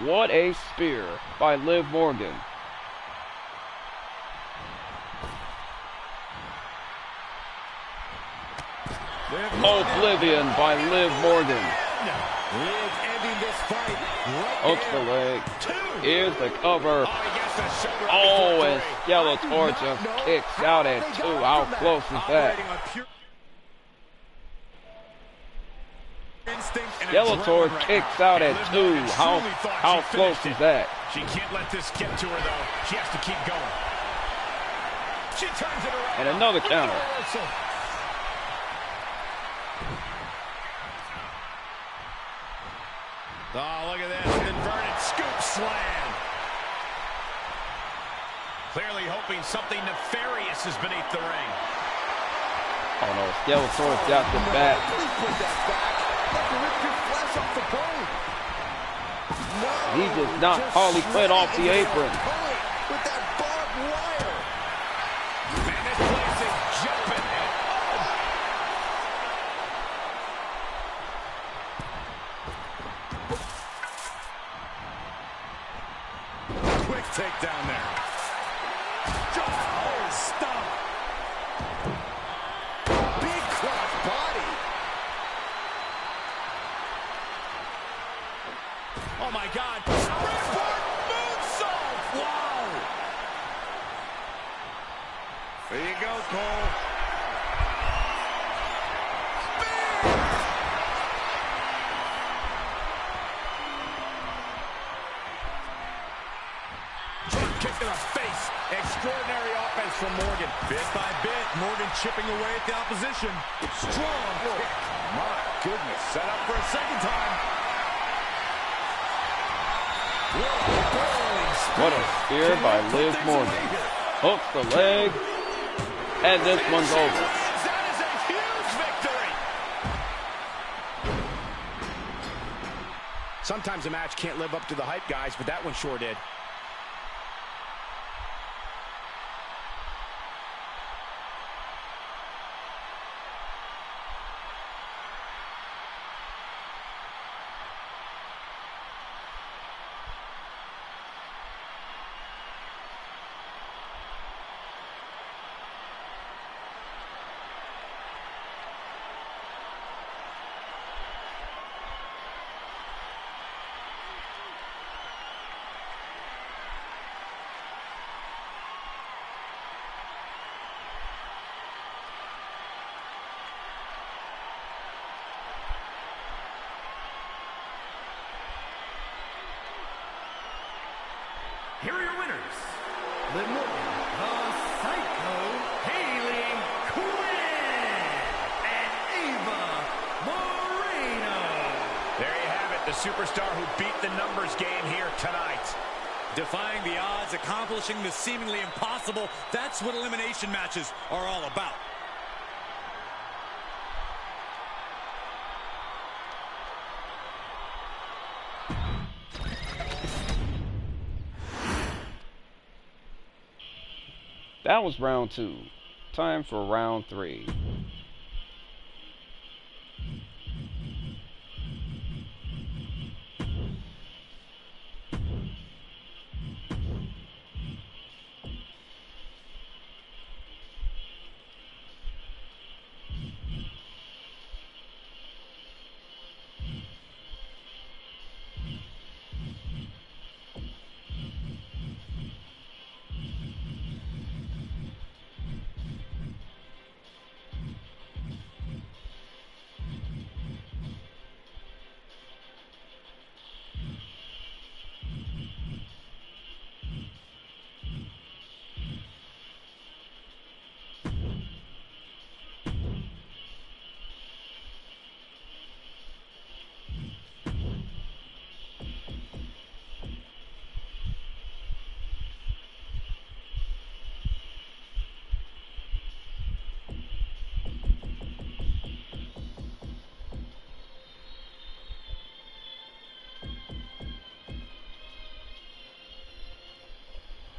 what a spear by Liv Morgan. Oblivion by Liv Morgan. Liv ending this fight right Hooks the leg. Here's the cover. Oh, and Skeletor just kicks out at 2. How close is that? Skeletor kicks out at 2. How close is that? She can't let this get to her, though. She has to keep going. She turns it around. And another counter. Oh, look at this. Inverted scoop slam. Clearly hoping something nefarious is beneath the ring. Oh no, Skeletor's got the back. Please put that back. Let the rip your flesh off the bone. No, He just knocked Harley Quinn off the apron. With that barbed wire. Man, this place is jumping. Quick takedown there. Oh, stop. Big cross body. Oh, my God. Springboard moonsault. Wow. There you go, Cole. Kick to the face. Extraordinary offense from Morgan. Bit by bit, Morgan chipping away at the opposition. Strong kick. My goodness. Set up for a second time. What a spear by Liv Morgan. Hooks the leg. And this one's over. That is a huge victory. Sometimes a match can't live up to the hype, guys, but that one sure did. Here are your winners. Liv Morgan, the Psycho, Hayley Quinn, and Eva Moreno. There you have it, the superstar who beat the numbers game here tonight. Defying the odds, accomplishing the seemingly impossible. That's what elimination matches are all about. That was round 2. Time for round 3.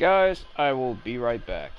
Guys, I will be right back.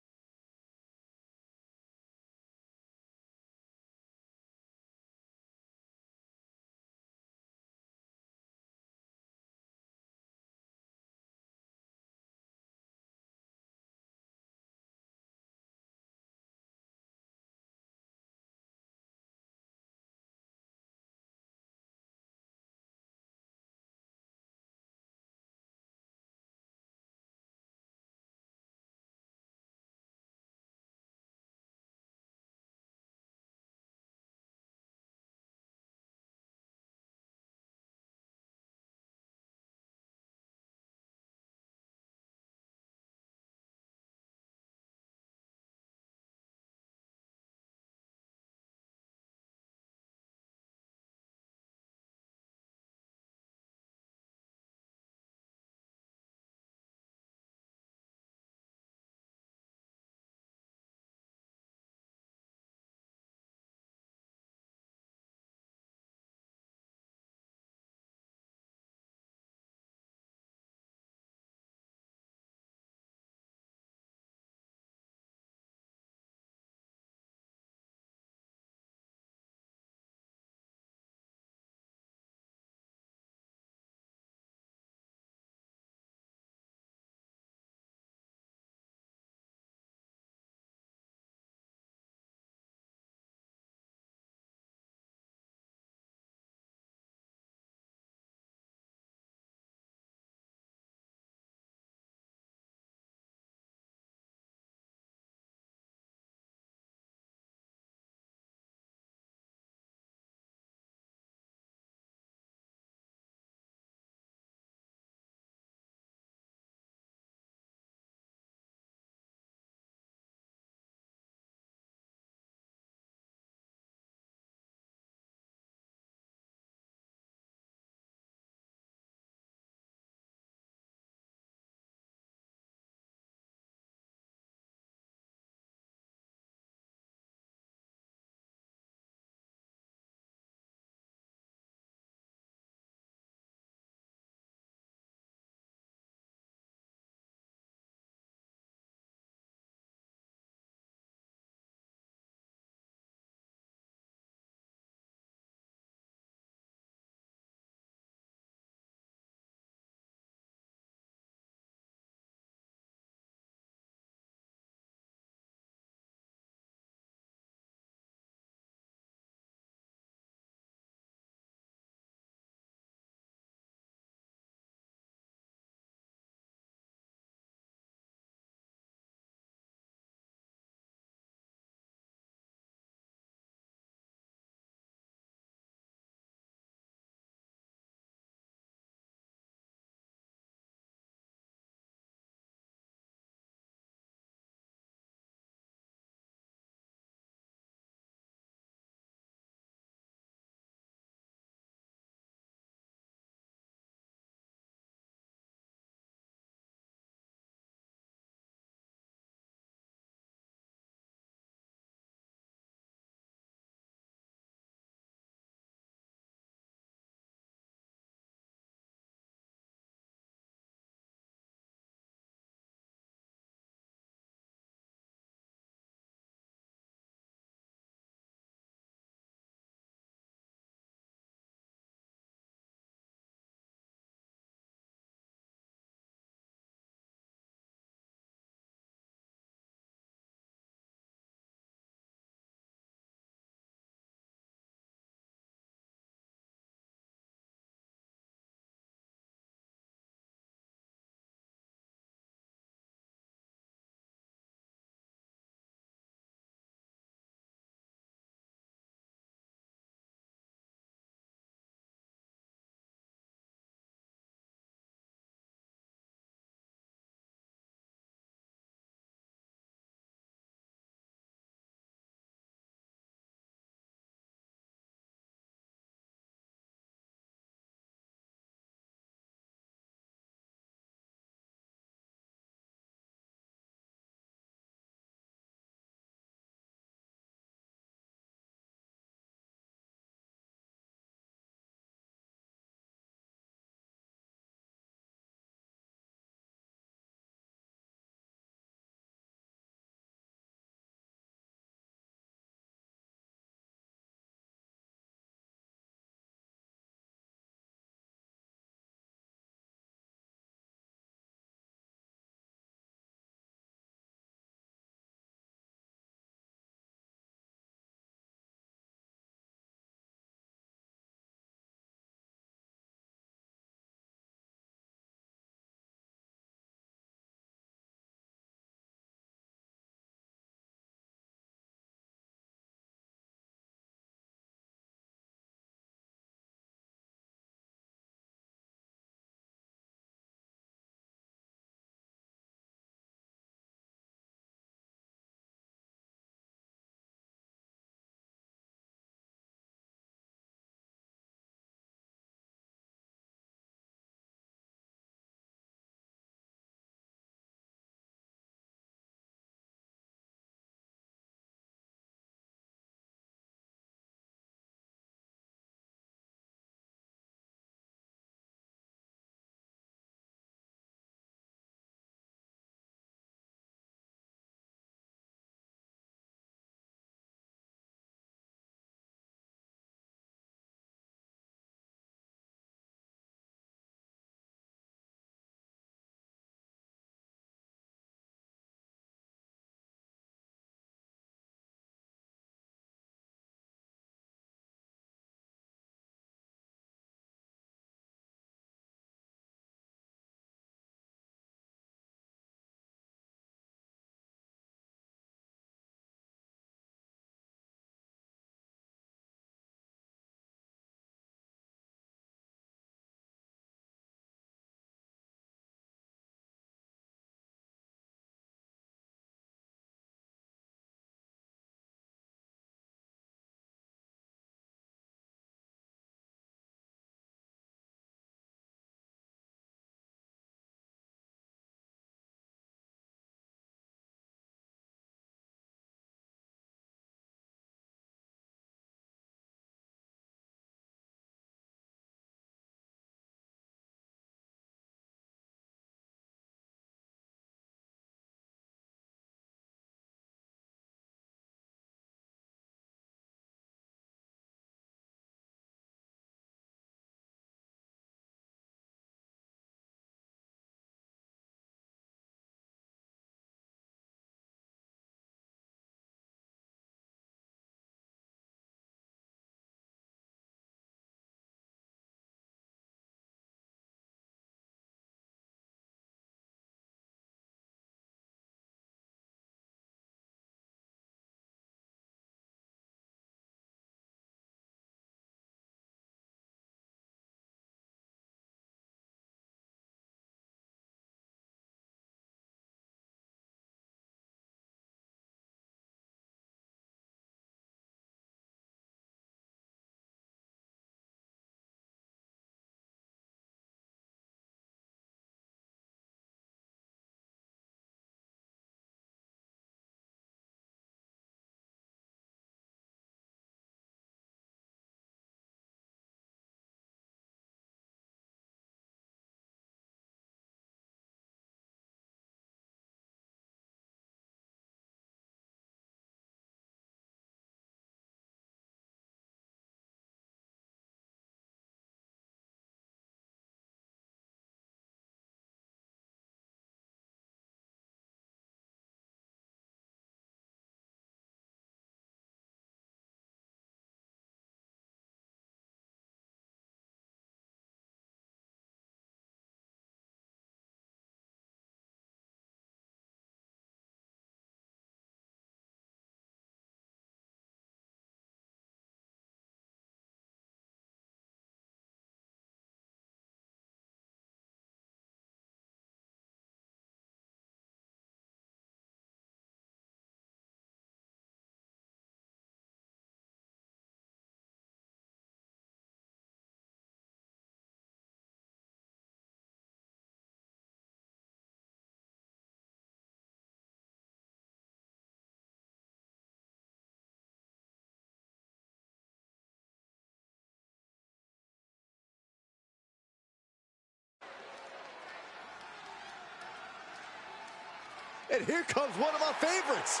And here comes one of my favorites.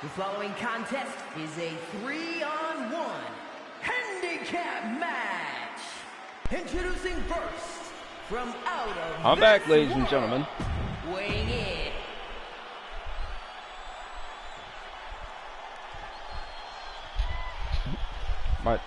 The following contest is a 3-on-1 handicap match. Introducing first, from out of I'm back, ladies and gentlemen. weighing in. My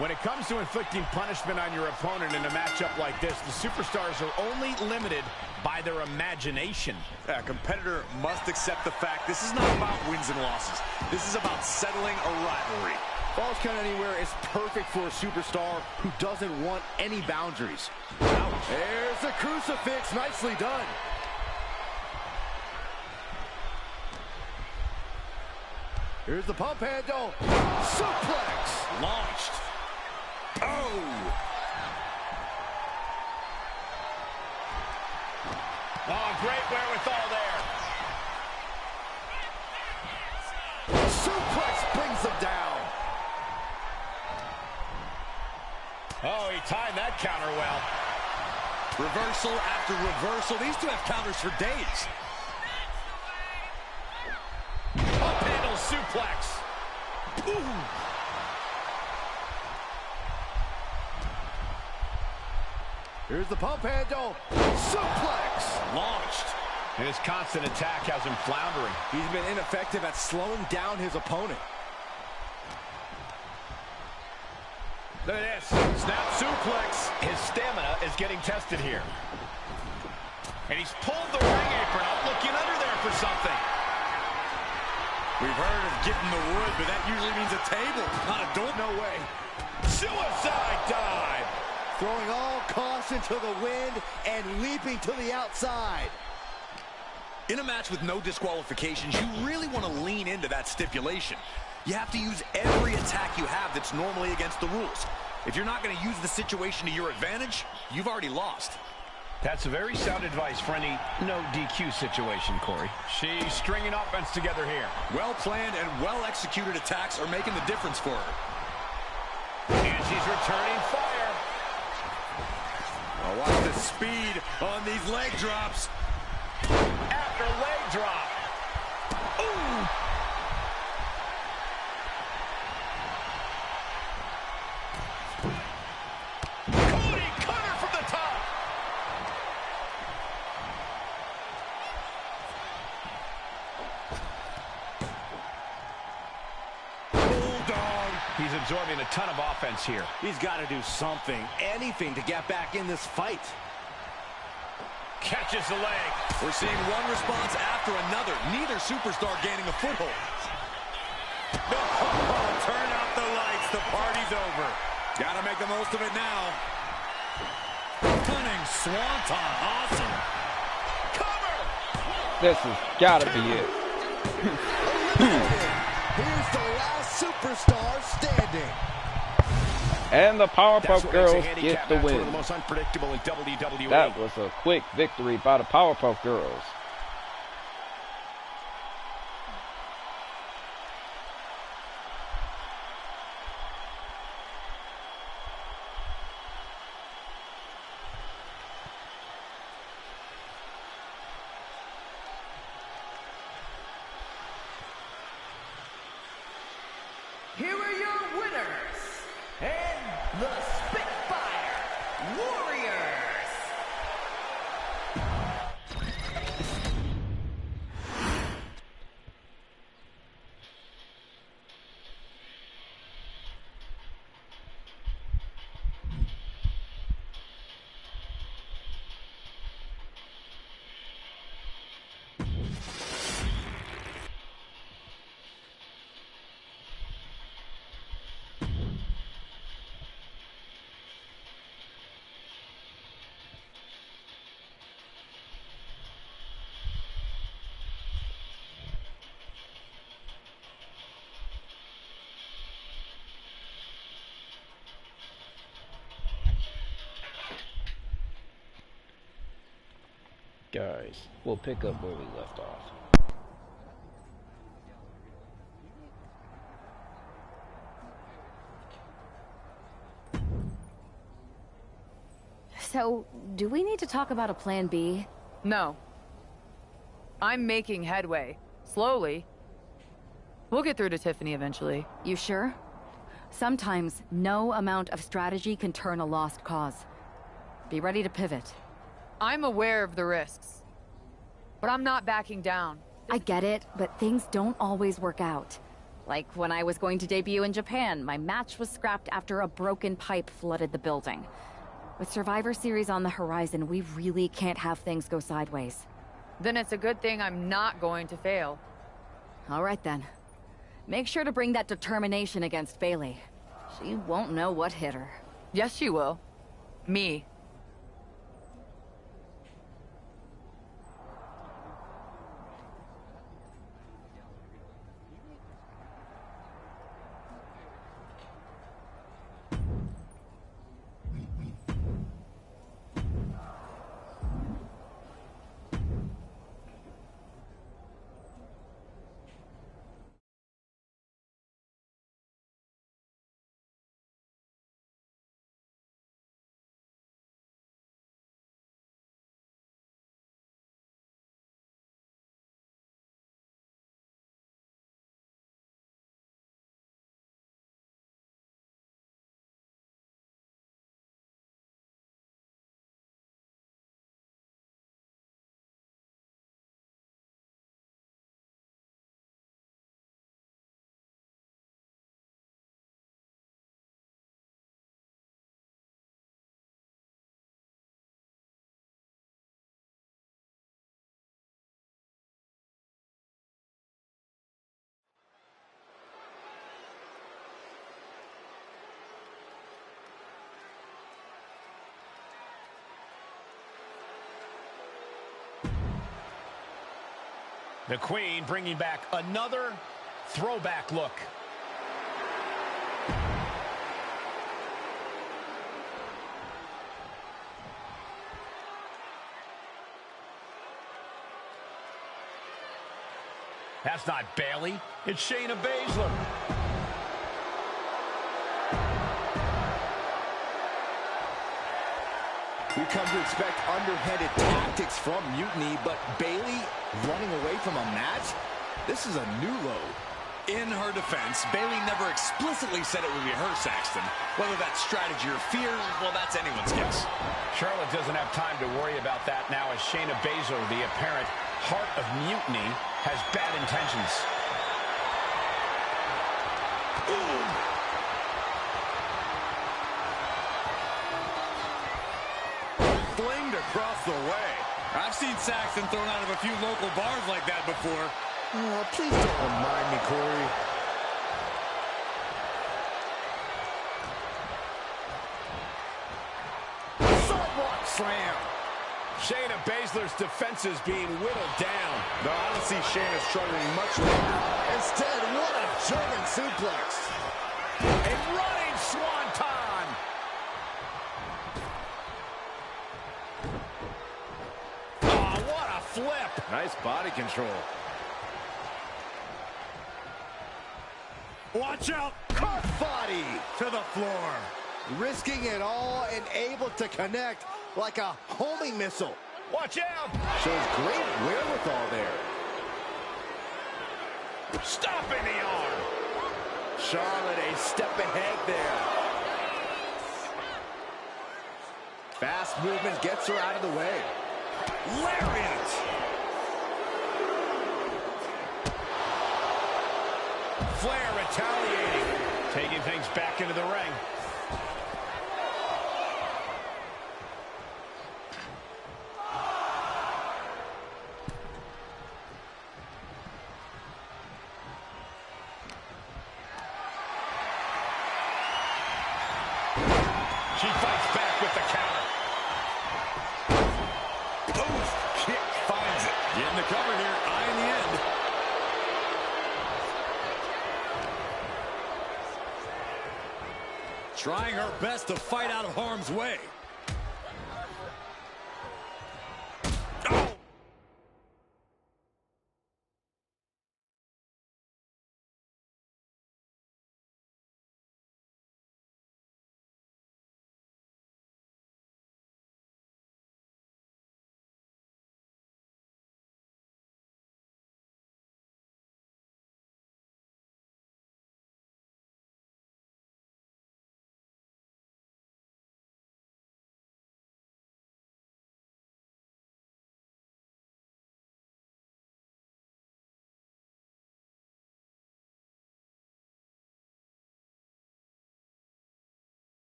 When it comes to inflicting punishment on your opponent in a matchup like this, the superstars are only limited by their imagination. A competitor must accept the fact this is not about wins and losses. This is about settling a rivalry. Falls Count Anywhere is perfect for a superstar who doesn't want any boundaries. Ouch. There's the crucifix. Nicely done. Here's the pump handle. Suplex. Launched. Oh! Oh, great wherewithal there. Suplex brings them down. Oh, he timed that counter well. Reversal after reversal. These two have counters for days. Up handle suplex. Ooh. Here's the pump handle. Suplex. Launched. And his constant attack has him floundering. He's been ineffective at slowing down his opponent. Look at this. Snap suplex. His stamina is getting tested here. And he's pulled the ring apron up, looking under there for something. We've heard of getting the wood, but that usually means a table, not a door. No way. Suicide dive. Throwing all caution to the wind and leaping to the outside. In a match with no disqualifications, you really want to lean into that stipulation. You have to use every attack you have that's normally against the rules. If you're not going to use the situation to your advantage, you've already lost. That's very sound advice for any no DQ situation, Corey. She's stringing offense together here. Well-planned and well-executed attacks are making the difference for her. And she's returning fire. Oh, watch the speed on these leg drops. After leg drop. Ooh. Cody cutter from the top. Bulldog. He's absorbing a ton of offense here. He's got to do something, anything to get back in this fight. Catches the leg. We're seeing one response after another. Neither superstar gaining a foothold. Oh, turn out the lights. The party's over. Gotta make the most of it now. Stunning swanton. Awesome. Cover. this has gotta be it. Here's the last superstar standing. And the Powerpuff Girls get the One of the win. most unpredictable in WWE. That was a quick victory by the Powerpuff Girls. Here are your winners, and the Spitfire Warriors. Guys, we'll pick up where we left off. So, do we need to talk about a plan B? No. I'm making headway. Slowly. We'll get through to Tiffany eventually. You sure? Sometimes, no amount of strategy can turn a lost cause. Be ready to pivot. I'm aware of the risks. But I'm not backing down. I get it, but things don't always work out. Like when I was going to debut in Japan, my match was scrapped after a broken pipe flooded the building. With Survivor Series on the horizon, we really can't have things go sideways. Then it's a good thing I'm not going to fail. All right then. Make sure to bring that determination against Bailey. She won't know what hit her. Yes, she will. Me. The Queen bringing back another throwback look. That's not Bailey. It's Shayna Baszler. We come to expect underhanded tactics from Mutiny, but Bailey running away from a match? This is a new low. In her defense, Bailey never explicitly said it would be her, Saxton. Whether that's strategy or fear, well, that's anyone's guess. Charlotte doesn't have time to worry about that now as Shayna Baszler, the apparent heart of Mutiny, has bad intentions. Flinged across the way. I've seen Saxton thrown out of a few local bars like that before. Please don't remind me, Corey. Sidewalk slam. Shayna Baszler's defense is being whittled down. No, I don't see Shayna struggling much longer. Instead, what a German suplex. A running swanton. Oh, what a flip. Nice body control. Watch out. Cross body To the floor. risking it all and able to connect like a homing missile. Watch out. Shows great wherewithal there. Stopping the arm. Charlotte a step ahead there. Fast movement gets her out of the way. Lariat. Flair retaliating. Taking things back into the ring. She fights back with the counter. Post kick finds it. Getting the cover here, eye in the end. Trying her best to fight out of harm's way. Oh,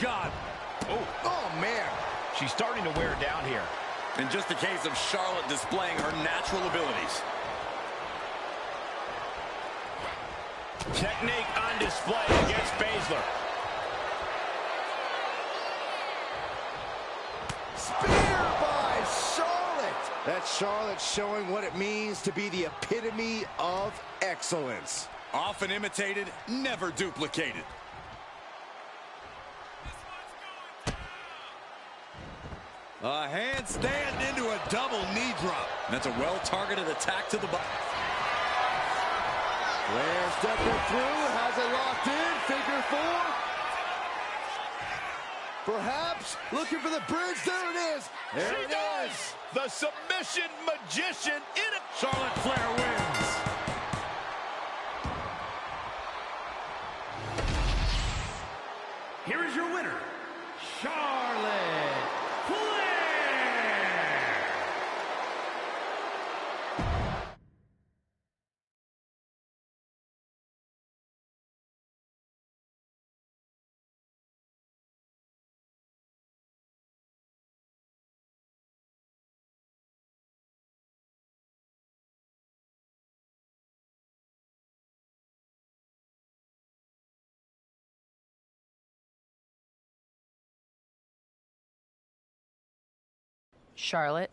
God. Oh, man. She's starting to wear down here. In just a case of Charlotte displaying her natural abilities. Technique on display against Baszler. Spear by Charlotte. That's Charlotte showing what it means to be the epitome of excellence. Often imitated, never duplicated. A handstand into a double knee drop. That's a well-targeted attack to the body. Flair stepping through, has it locked in, figure four. Perhaps looking for the bridge, there it is. There it is. The submission magician in it. Charlotte Flair wins. Here is your winner, Charlotte Flair. Charlotte.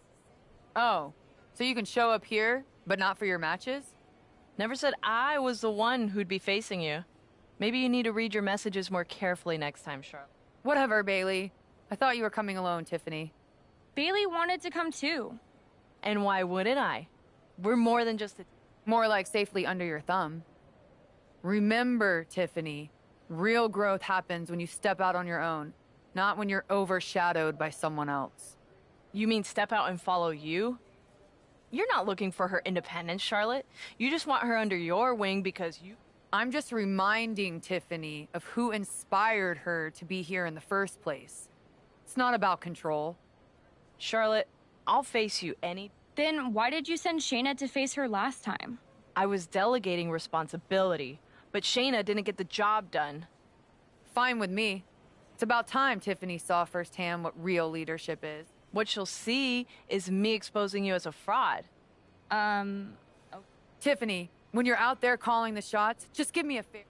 Oh, so you can show up here, but not for your matches? Never said I was the one who'd be facing you. Maybe you need to read your messages more carefully next time, Charlotte. Whatever, Bailey. I thought you were coming alone, Tiffany. Bailey wanted to come too. And why wouldn't I? We're more than just a... More like safely under your thumb. Remember, Tiffany, real growth happens when you step out on your own, not when you're overshadowed by someone else. You mean step out and follow you? You're not looking for her independence, Charlotte. You just want her under your wing because you... I'm just reminding Tiffany of who inspired her to be here in the first place. It's not about control. Charlotte, I'll face you any... Then why did you send Shayna to face her last time? I was delegating responsibility, but Shayna didn't get the job done. Fine with me. It's about time Tiffany saw firsthand what real leadership is. What she'll see is me exposing you as a fraud. Tiffany, when you're out there calling the shots, just give me a favor.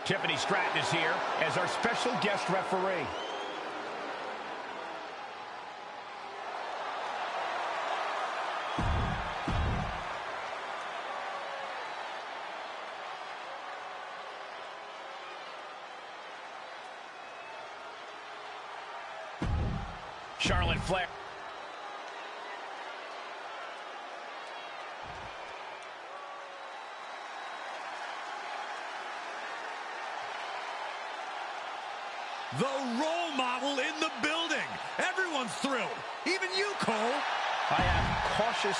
Tiffany Stratton is here as our special guest referee. Charlotte Flair. The role model in the building. Everyone's thrilled. Even you, Cole. I am cautious.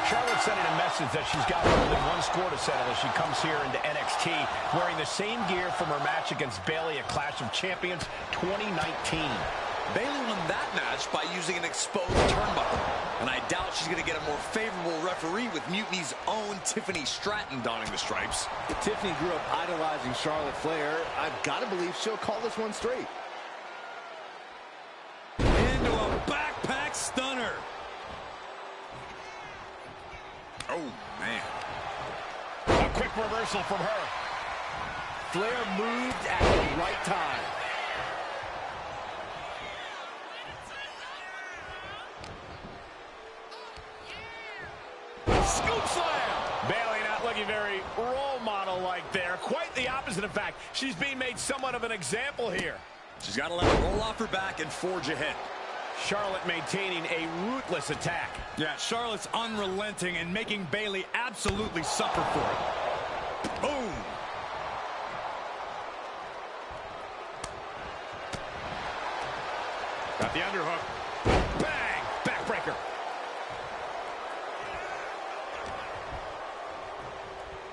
Charlotte sending a message that she's got more than one score to settle as she comes here into NXT wearing the same gear from her match against Bayley at Clash of Champions 2019. Bayley won that match by using an exposed turnbuckle, and I doubt she's going to get a more favorable referee with Mutiny's own Tiffany Stratton donning the stripes. Tiffany grew up idolizing Charlotte Flair. I've got to believe she'll call this one straight. Into a backpack stunner. Oh, man. A quick reversal from her. Flair moved at the right time. Scoop slam! Bayley not looking very role model-like there. Quite the opposite, in fact. She's being made somewhat of an example here. She's got to let her roll off her back and forge ahead. Charlotte maintaining a ruthless attack. Yeah, Charlotte's unrelenting and making Bayley absolutely suffer for it. Boom! Got the underhook. Bang! Backbreaker.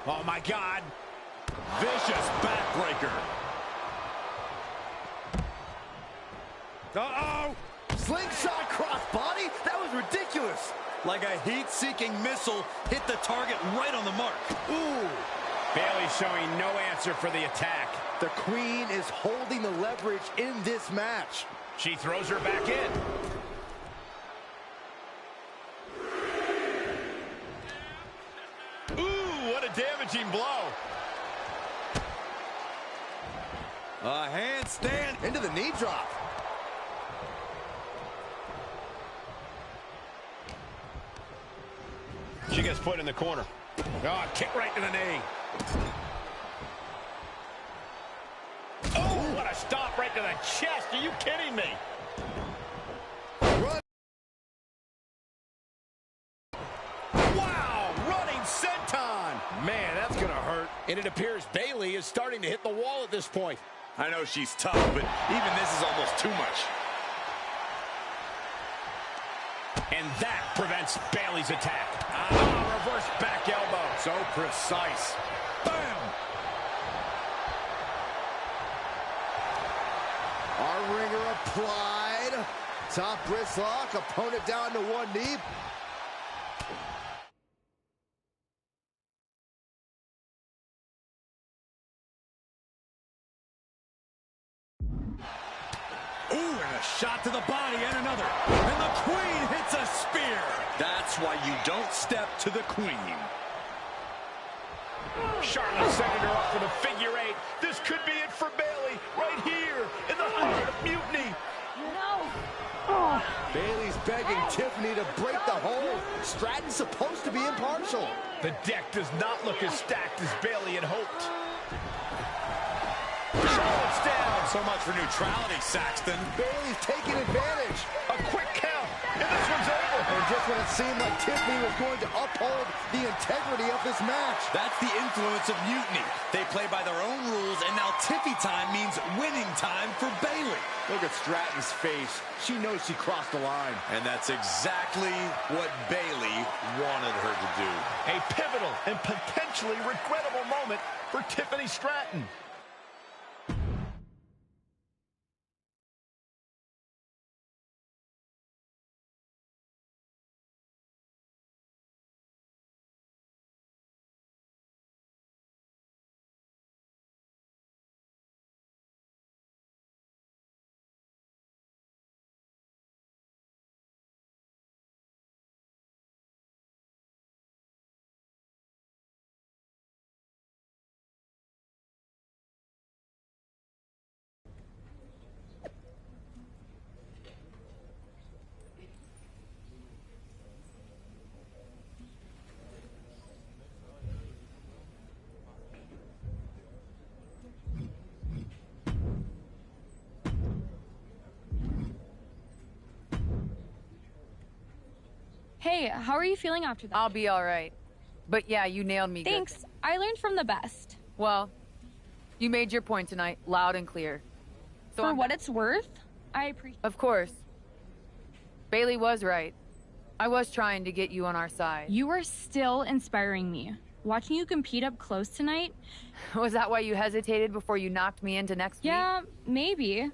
Oh, my God. Vicious backbreaker. Uh-oh! Slingshot crossbody? That was ridiculous. Like a heat-seeking missile hit the target right on the mark. Ooh. Bayley showing no answer for the attack. The Queen is holding the leverage in this match. She throws her back in. Ooh, what a damaging blow. A handstand into the knee drop. She gets put in the corner. Oh, kick right to the knee. Oh, what a stomp right to the chest. Are you kidding me? Run. Wow, running senton. Man, that's going to hurt. And it appears Bayley is starting to hit the wall at this point. I know she's tough, but even this is almost too much. And that prevents Bayley's attack. Ah, reverse back elbow. So precise. Bam! Our ringer applied. Top wrist lock. Opponent down to one knee. Ooh, and a shot to the body and another. And the Queen hits a spear. That's why you don't step to the Queen. Charlotte sending her up for the figure eight. This could be it for Bayley right here in the heart of Mutiny. No. Bayley's begging Tiffany to break the hold. Stratton's supposed to be impartial. The deck does not look as stacked as Bayley had hoped. Charlotte's down. So much for neutrality, Saxton. Bayley's taking advantage. A quick count, and this one's over. And just when it seemed like Tiffany was going to uphold the integrity of this match. That's the influence of Mutiny. They play by their own rules, and now Tiffy time means winning time for Bayley. Look at Stratton's face. She knows she crossed the line. And that's exactly what Bayley wanted her to do. A pivotal and potentially regrettable moment for Tiffany Stratton. Hey, how are you feeling after that? I'll be all right. But yeah, you nailed me. Thanks. Good. I learned from the best. Well, you made your point tonight, loud and clear. So For what it's worth, I appreciate. Of course. Bailey was right. I was trying to get you on our side. You are still inspiring me. Watching you compete up close tonight. Was that why you hesitated before you knocked me into next week? Yeah, maybe.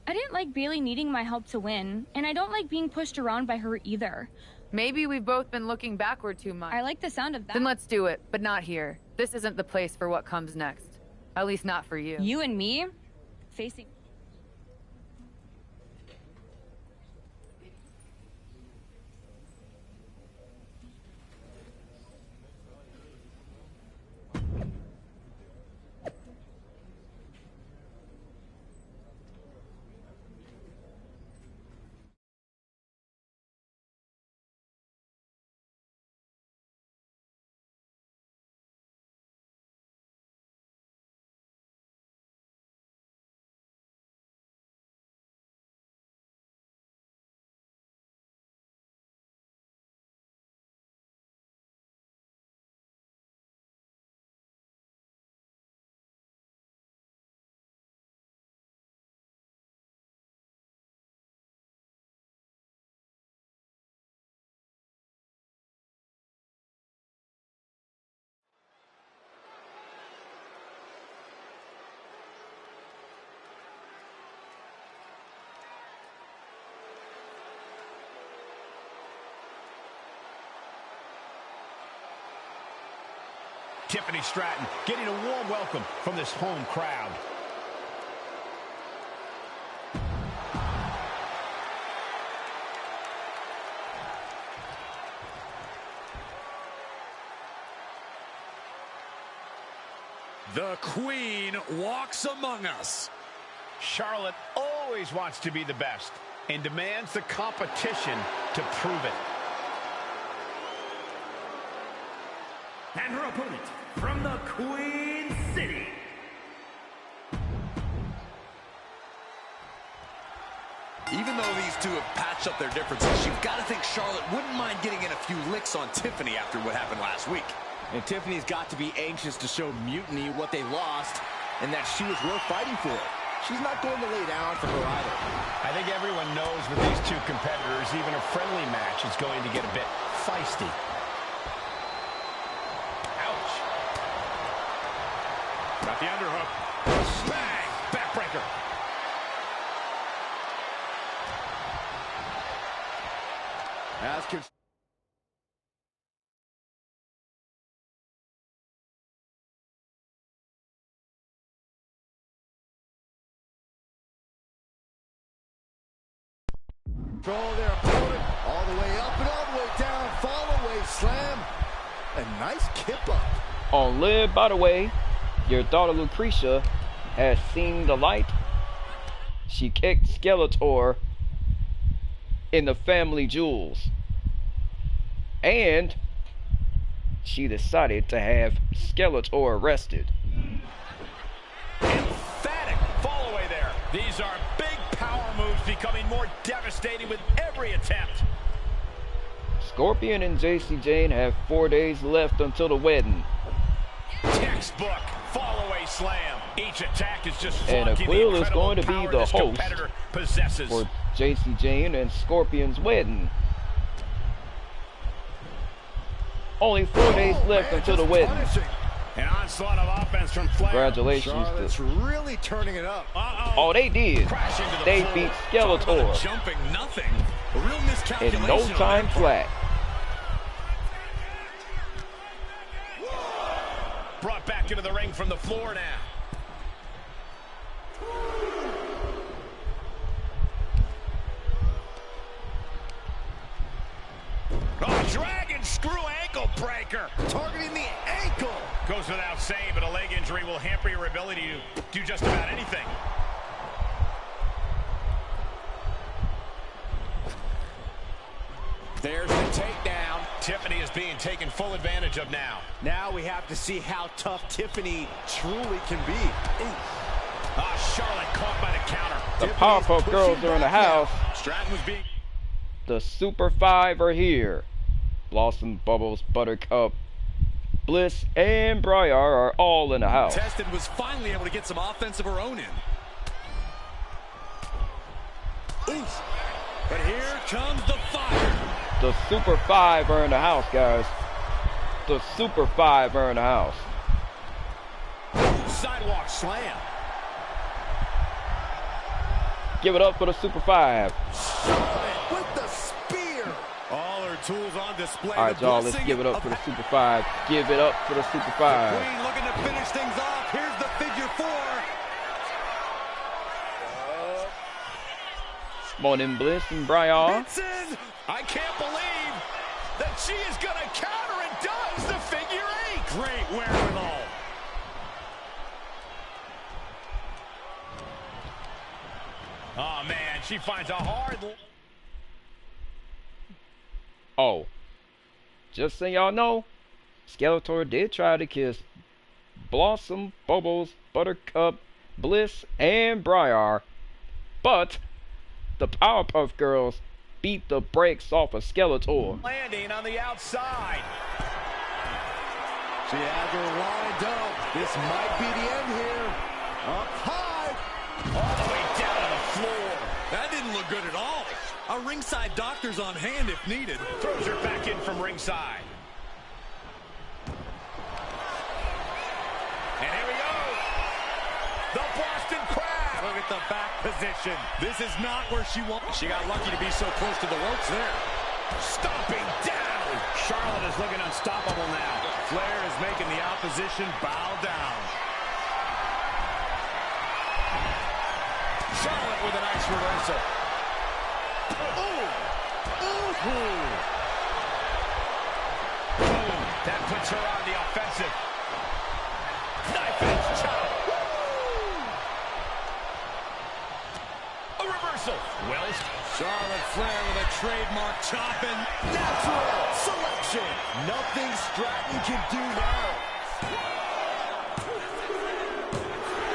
I didn't like Bailey needing my help to win, and I don't like being pushed around by her either. Maybe we've both been looking backward too much. I like the sound of that. Then let's do it, but not here. This isn't the place for what comes next. At least not for you. You and me? Facing... Tiffany Stratton getting a warm welcome from this home crowd. The Queen walks among us. Charlotte always wants to be the best and demands the competition to prove it. And her opponent from the Queen City. Even though these two have patched up their differences, you've got to think Charlotte wouldn't mind getting in a few licks on Tiffany after what happened last week. And Tiffany's got to be anxious to show Mutiny what they lost and that she was worth fighting for. She's not going to lay down for her either. I think everyone knows with these two competitors, even a friendly match is going to get a bit feisty. Ouch. Got the underhook. Bang! Backbreaker. Control their opponent all the way up and all the way down. Fall away slam. A nice kip up. On Live, by the way, your daughter Lucretia has seen the light. She kicked Skeletor in the family jewels. And she decided to have Skeletor arrested. Emphatic fall away there. These are big power moves becoming more devastating with every attempt. Scorpion and JC Jane have 4 days left until the wedding. Textbook fall away slam. Each attack is just And Aquila is going to be the host possesses. for JC Jane and Scorpion's wedding. Only 4 days left until the wedding. An onslaught of offense from Flair. Congratulations. Charlotte's really turning it up. Oh, they did. They beat Skeletor Jumping nothing. A real miscalculation in no time flat. Brought back into the ring from the floor now. Oh, dragon screw ankle breaker. Targeting the ankle. Goes without saying, but a leg injury will hamper your ability to do just about anything. There's the takedown. Tiffany is being taken full advantage of now. Now we have to see how tough Tiffany truly can be. Charlotte caught by the counter. The Powerpuff Girls are in the house. Stratton was being... The Super 5 are here. Blossom, Bubbles, Buttercup, Bliss, and Briar are all in the house. Tested was finally able to get some offense of her own in. Oof. But here comes the fire. The Super 5 are in the house, guys. The Super 5 are in the house. Sidewalk slam. Give it up for the Super 5. With the spear. All her tools on display. All right, y'all, let's give it up for the Super 5. Give it up for the Super 5. Queen looking to finish things off. Here's the figure 4. Morning Bliss and Briar. I can't believe that she is going to counter and does the figure 8. Great wherewithal. Oh, man, she finds a hard... Oh, just so y'all know, Skeletor did try to kiss Blossom, Bubbles, Buttercup, Bliss, and Briar, but the Powerpuff Girls beat the brakes off of Skeletor. Landing on the outside. She has her lined up. This might be the end here. Up high. All the way down to the floor. That didn't look good at all. A ringside doctor's on hand if needed. Throws her back in from ringside. And here we go. The Boston Crab. Look at the back position. This is not where she wants. She got lucky to be so close to the ropes there. Stomping down. Charlotte is looking unstoppable now. Flair is making the opposition bow down. Charlotte with a nice reversal. Boom. That puts her on the offensive. Knife edge chop. A reversal. Wells. Charlotte Flair with a trademark chopping. Natural selection. Nothing Stratton can do now.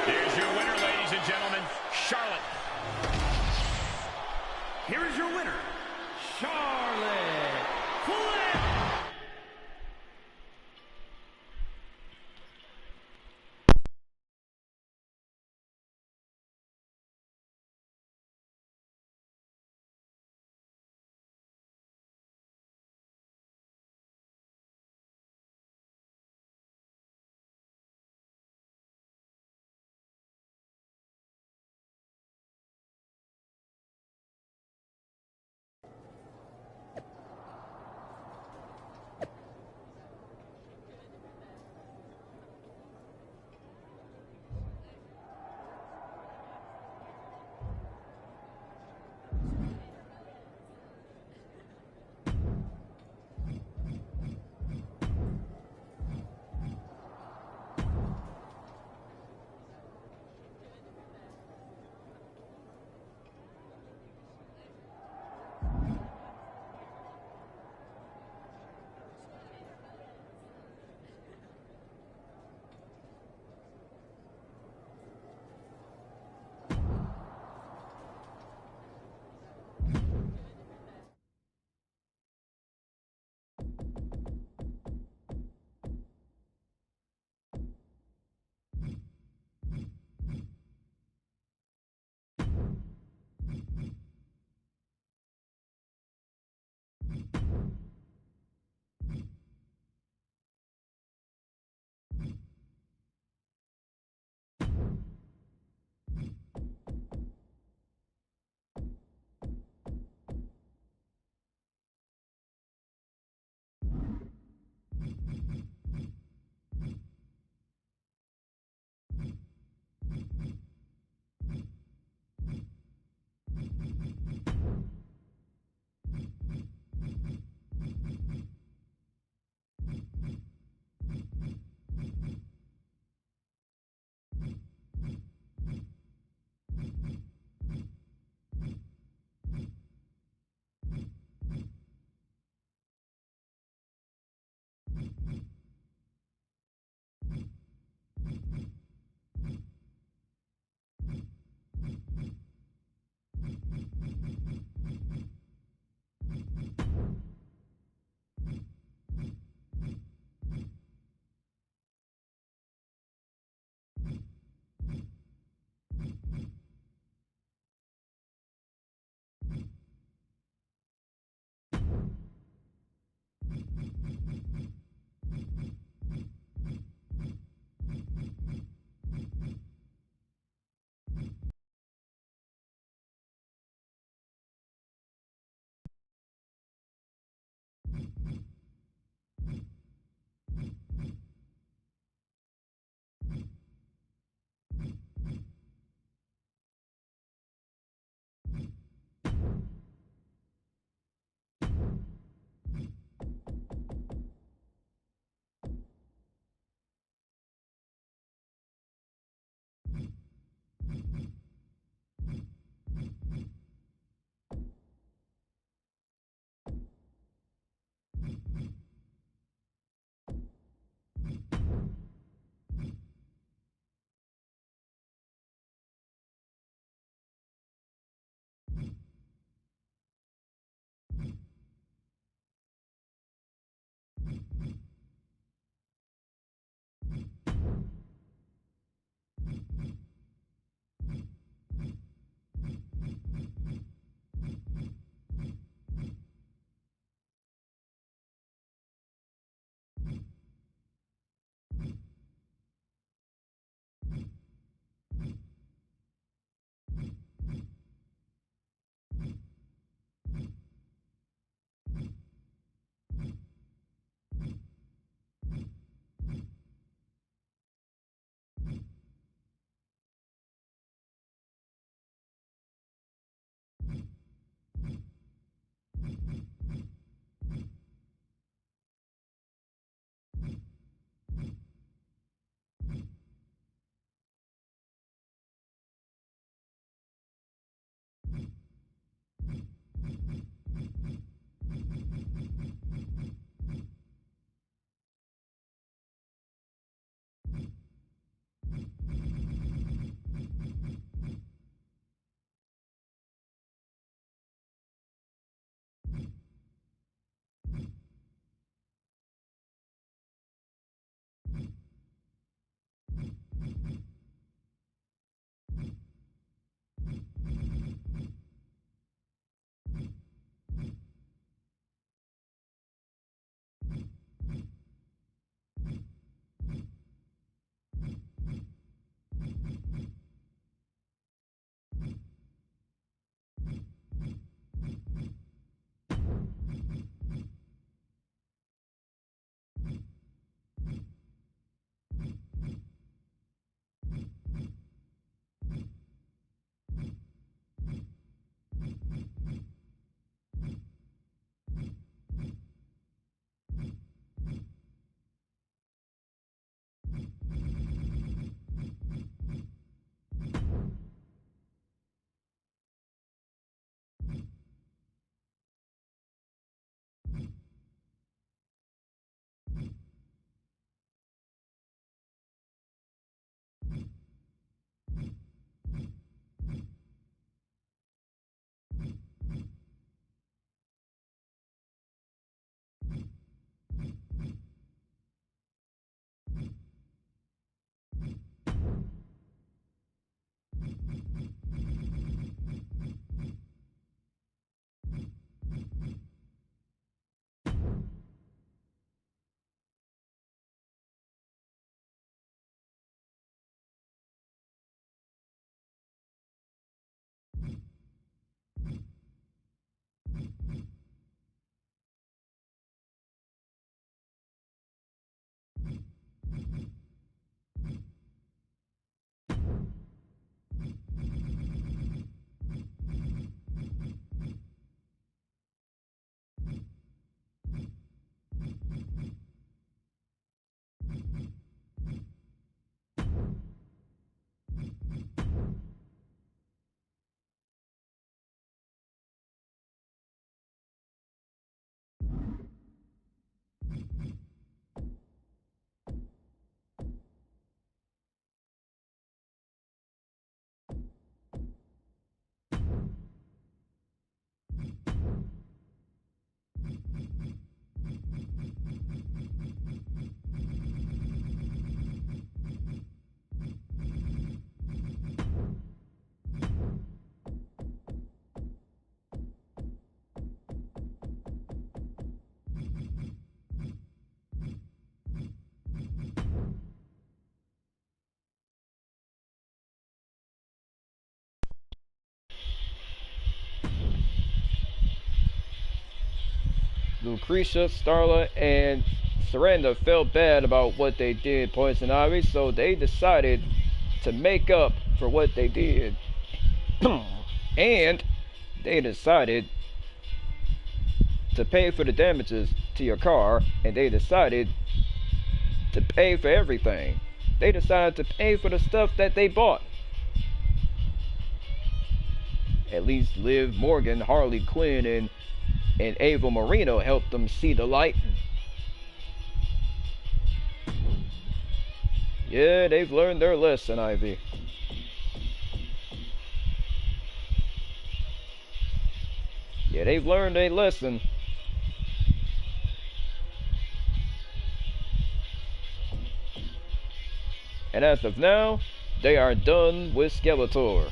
Here's your winner, ladies and gentlemen, Charlotte. Here is your winner, Charlotte. Lucretia, Starla, and Serena felt bad about what they did, Poison Ivy, so they decided to make up for what they did. And they decided to pay for the damages to your car, and they decided to pay for everything. They decided to pay for the stuff that they bought. At least Liv Morgan, Harley Quinn, and Ava Marino helped them see the light. Yeah, they've learned their lesson, Ivy. Yeah, they've learned a lesson. And as of now, they are done with Skeletor.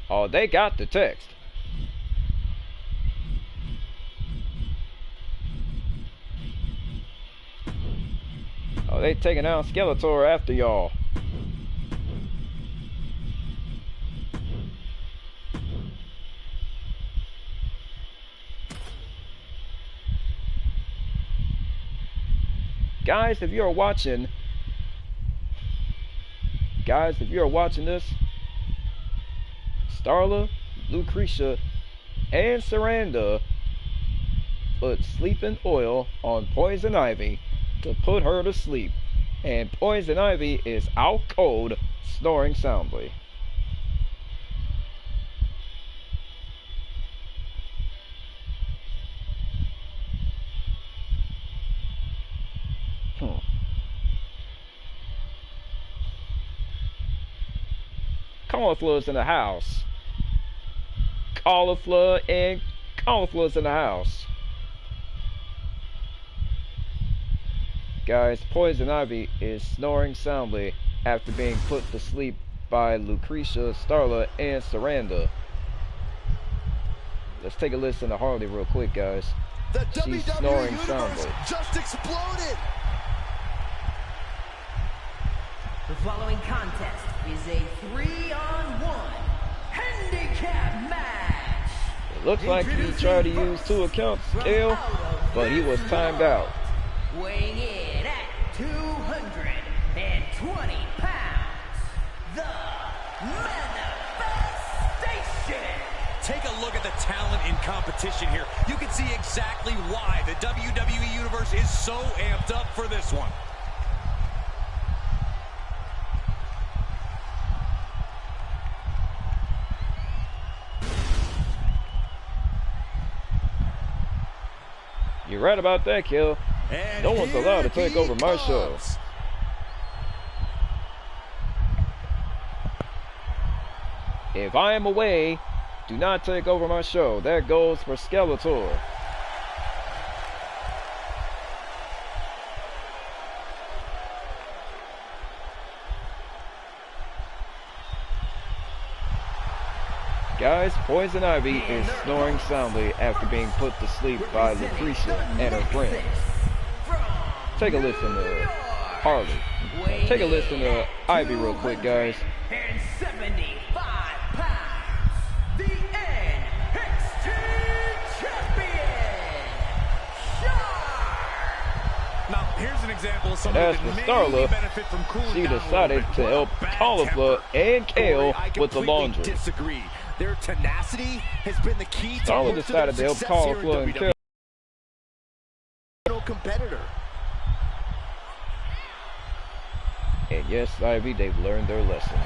Oh, they got the text. Oh, they taking out Skeletor after y'all. Guys, if you're watching this, Starla, Lucretia, and Saranda put sleeping oil on Poison Ivy to put her to sleep, and Poison Ivy is out cold, snoring soundly. Cauliflower's in the house. Cauliflower's in the house. Guys, Poison Ivy is snoring soundly after being put to sleep by Lucretia, Starla, and Saranda. Let's take a listen to Harley real quick, guys. She's snoring soundly. Just exploded. The following contest is a 3-on-1 handicap match. It looks like he tried to use 2 accounts still, but he was timed out. Weighing in at 220 pounds, the Manifestation. Take a look at the talent in competition here. You can see exactly why the WWE Universe is so amped up for this one. You're right about that, Kill. No one's allowed to take over my show. If I am away, do not take over my show. That goes for Skeletor. Guys, Poison Ivy is snoring soundly after being put to sleep by Lucretia and her friends. Take a listen to Harley. Take a listen to Ivy real quick, guys. And 75 pounds, the NXT Champion. example of And someone as who for could mainly Starla, benefit from cooling she down a decided little bit. to What a help bad Cauliflower temper. and Kale Corey, I with the completely laundry. disagree. Their tenacity has been the key to Starla most of their decided to help success here in Cauliflower and WWE. Kale. No competitor. And yes, Ivy, they've learned their lesson.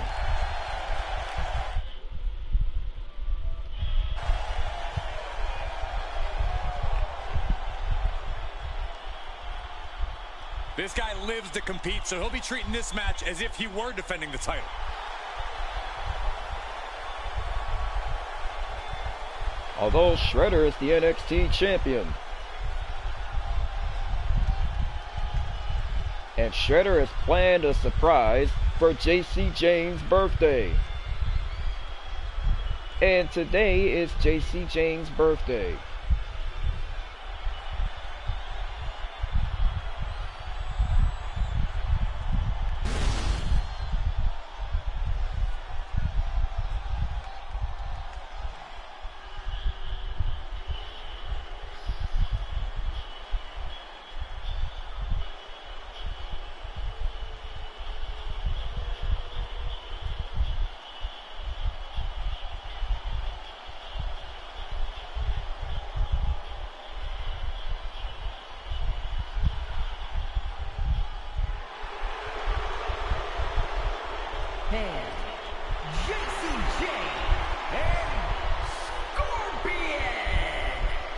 This guy lives to compete, so he'll be treating this match as if he were defending the title. Although Shredder is the NXT champion. And Shredder has planned a surprise for JC Jane's birthday. And today is JC Jane's birthday. And JCJ and Scorpion.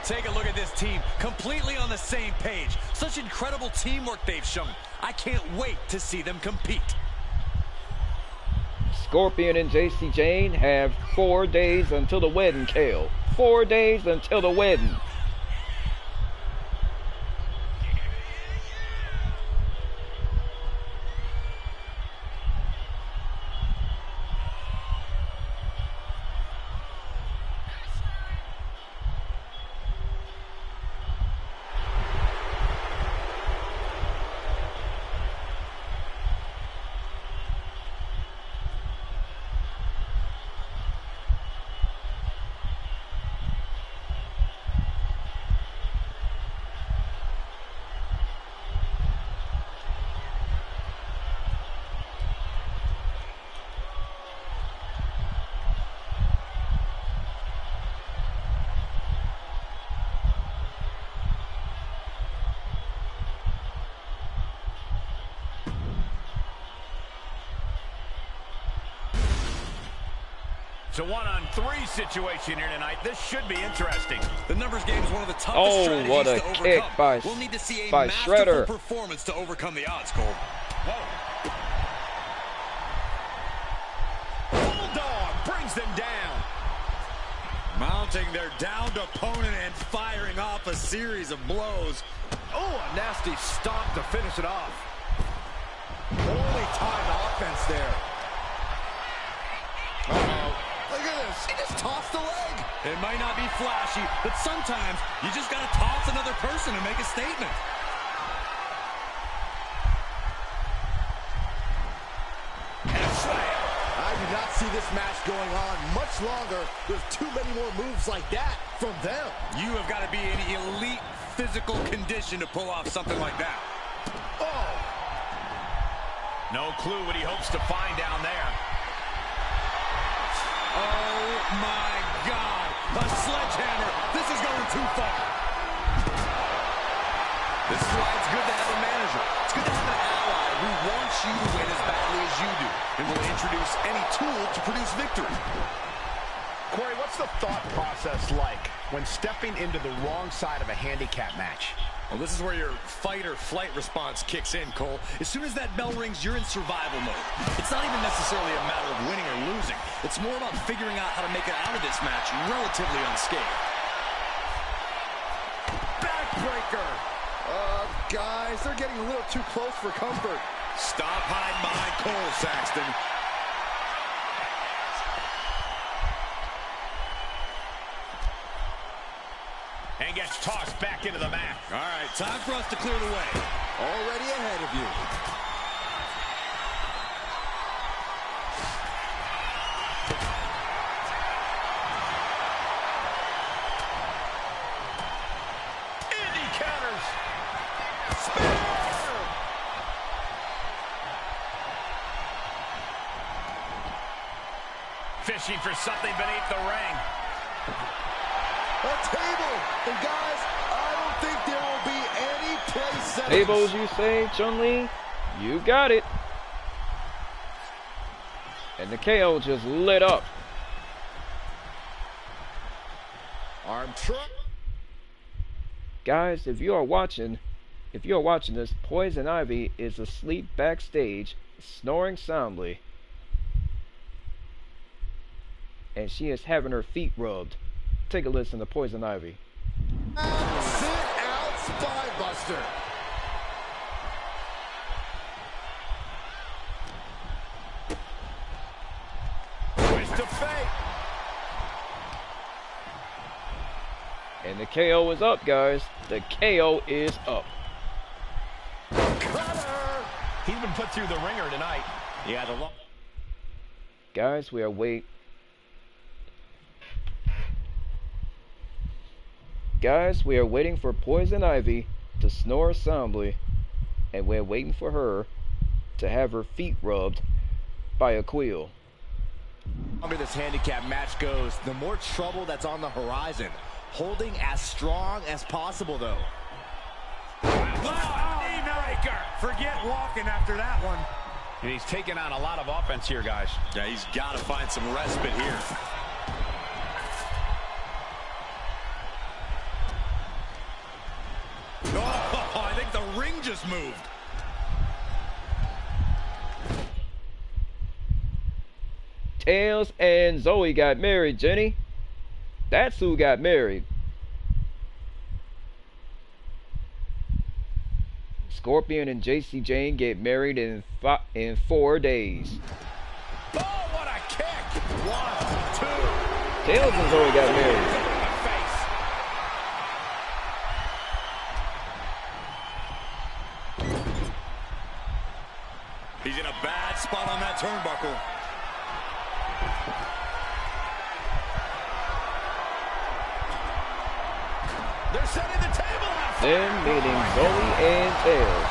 Take a look at this team, completely on the same page. Such incredible teamwork they've shown. I can't wait to see them compete. Scorpion and JC Jane have 4 days until the wedding, Kale. 4 days until the wedding. It's a 1-on-3 situation here tonight. This should be interesting. The numbers game is one of the toughest strategies what a to overcome. kick by We'll need to see a masterful Shredder. performance to overcome the odds, Cole. Whoa. Bulldog brings them down. Mounting their downed opponent and firing off a series of blows. Oh, a nasty stomp to finish it off. Poorly timed offense there. Uh-oh. Look at this. He just tossed the leg. It might not be flashy, but sometimes you just got to toss another person and make a statement. I do not see this match going on much longer. There's too many more moves like that from them. You have got to be in elite physical condition to pull off something like that. Oh. No clue what he hopes to find down there. Oh my God, a sledgehammer. This is going too far. This is why it's good to have a manager. It's good to have an ally who wants you to win as badly as you do and will introduce any tool to produce victory. Corey, what's the thought process like when stepping into the wrong side of a handicap match? Well, this is where your fight or flight response kicks in, Cole. As soon as that bell rings, you're in survival mode. It's not even necessarily a matter of winning or losing. It's more about figuring out how to make it out of this match relatively unscathed. Backbreaker. Guys, they're getting a little too close for comfort. Stop hiding behind Cole, Saxton. And gets tossed back into the mat. All right, time for us to clear the way. Already ahead of you. And he counters. Spear! Fishing for something beneath the ring. A table! And guys, I don't think there will be any place settings. Tables, you say, Chun-Li? You got it. And the KO just lit up. Arm truck. Guys, if you are watching this, Poison Ivy is asleep backstage, snoring soundly. And she is having her feet rubbed. Take a listen to Poison Ivy. Sit out Spinebuster. Twist of fate. And the KO is up, guys. The KO is up. Cutter. He's been put through the ringer tonight. Yeah, Guys, we are waiting for Poison Ivy to snore soundly, and we're waiting for her to have her feet rubbed by a quill. Longer this handicap match goes, the more trouble that's on the horizon. Holding as strong as possible, though. Forget walking after that one. And he's taking on a lot of offense here, guys. Yeah, he's got to find some respite here. Oh, I think the ring just moved. Tails and Zoe got married, Jenny. That's who got married. Scorpion and JC Jane get married in 4 days. Oh, what a kick! 1, 2. Tails and Zoe got married. He's in a bad spot on that turnbuckle. They're setting the table out. Then meeting Zoe and Tails.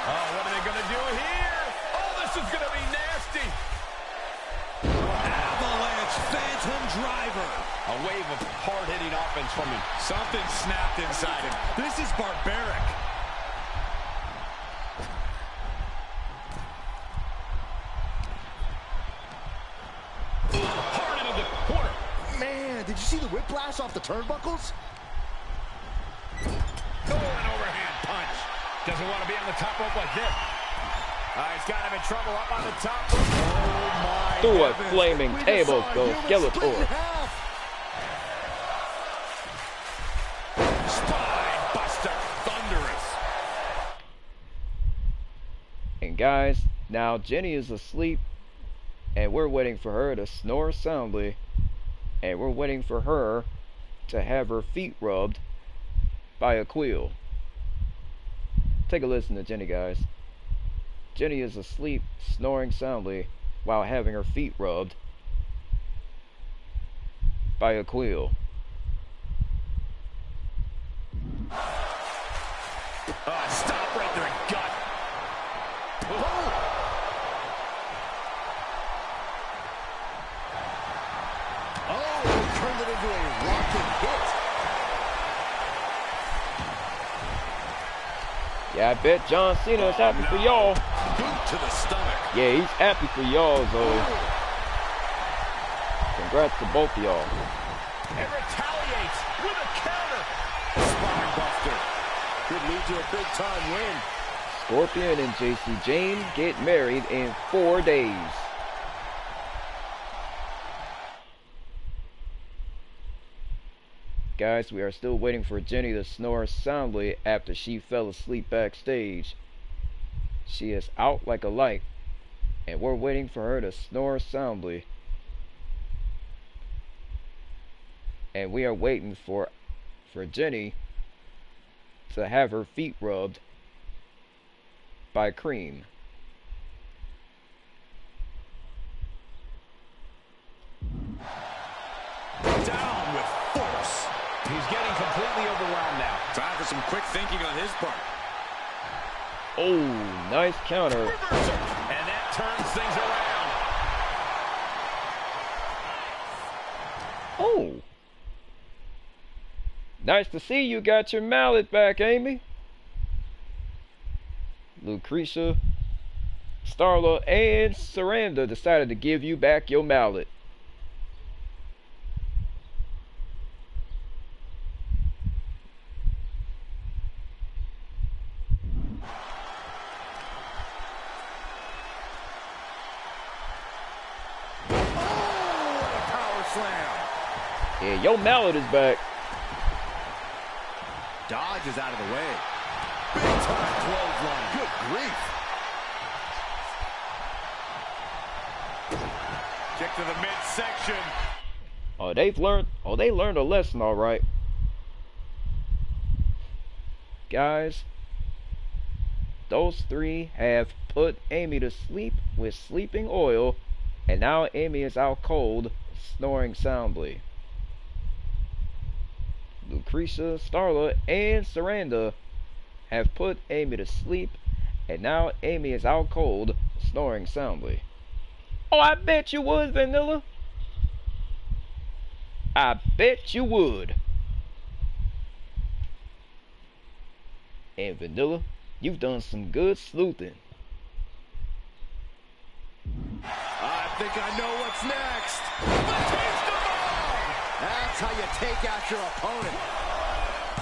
Oh, what are they going to do here? Oh, this is going to be nasty. Avalanche Phantom Driver. A wave of hard-hitting offense from him. Something snapped inside him. This is barbaric. Hard into the corner. Man, did you see the whiplash off the turnbuckles? Oh, an overhand punch. Doesn't want to be on the top rope like this. He's got him in trouble up on the top rope. Oh, my Through a heavens. flaming table goes Skeletor. Spine buster. Thunderous. And guys, now Jenny is asleep, and we're waiting for her to snore soundly, and we're waiting for her to have her feet rubbed by a quill. Take a listen to Jenny, guys. Jenny is asleep, snoring soundly, while having her feet rubbed by a quill. Stop right there and gut. Turned it into a rocking hit. Yeah, I bet John Cena is happy for y'all. Boot to the stomach. Yeah, he's happy for y'all, Zoe. Congrats to both of y'all. And retaliates with a counter. Spine buster. Could lead to a big-time win. Scorpion and JC Jane get married in 4 days. Guys, we are still waiting for Jenny to snore soundly after she fell asleep backstage. She is out like a light, and we're waiting for her to snore soundly. And we are waiting for Jenny to have her feet rubbed by Cream. Down with force. He's getting completely overwhelmed now. Time for some quick thinking on his part. Oh, nice counter. Reversal. And that turns things around. Oh. Nice to see you got your mallet back, Amy. Lucretia, Starla, and Saranda decided to give you back your mallet. Yeah, your mallet is back. Dodge is out of the way. Big time clothesline. Good grief. Kick to the midsection. Oh, they learned a lesson, all right. Guys, those three have put Amy to sleep with sleeping oil, and now Amy is out cold, snoring soundly. Lucretia, Starla, and Saranda have put Amy to sleep, and now Amy is out cold, snoring soundly. Oh, I bet you would, Vanilla. I bet you would. And Vanilla, you've done some good sleuthing. I think I know what's next. That's how you take out your opponent.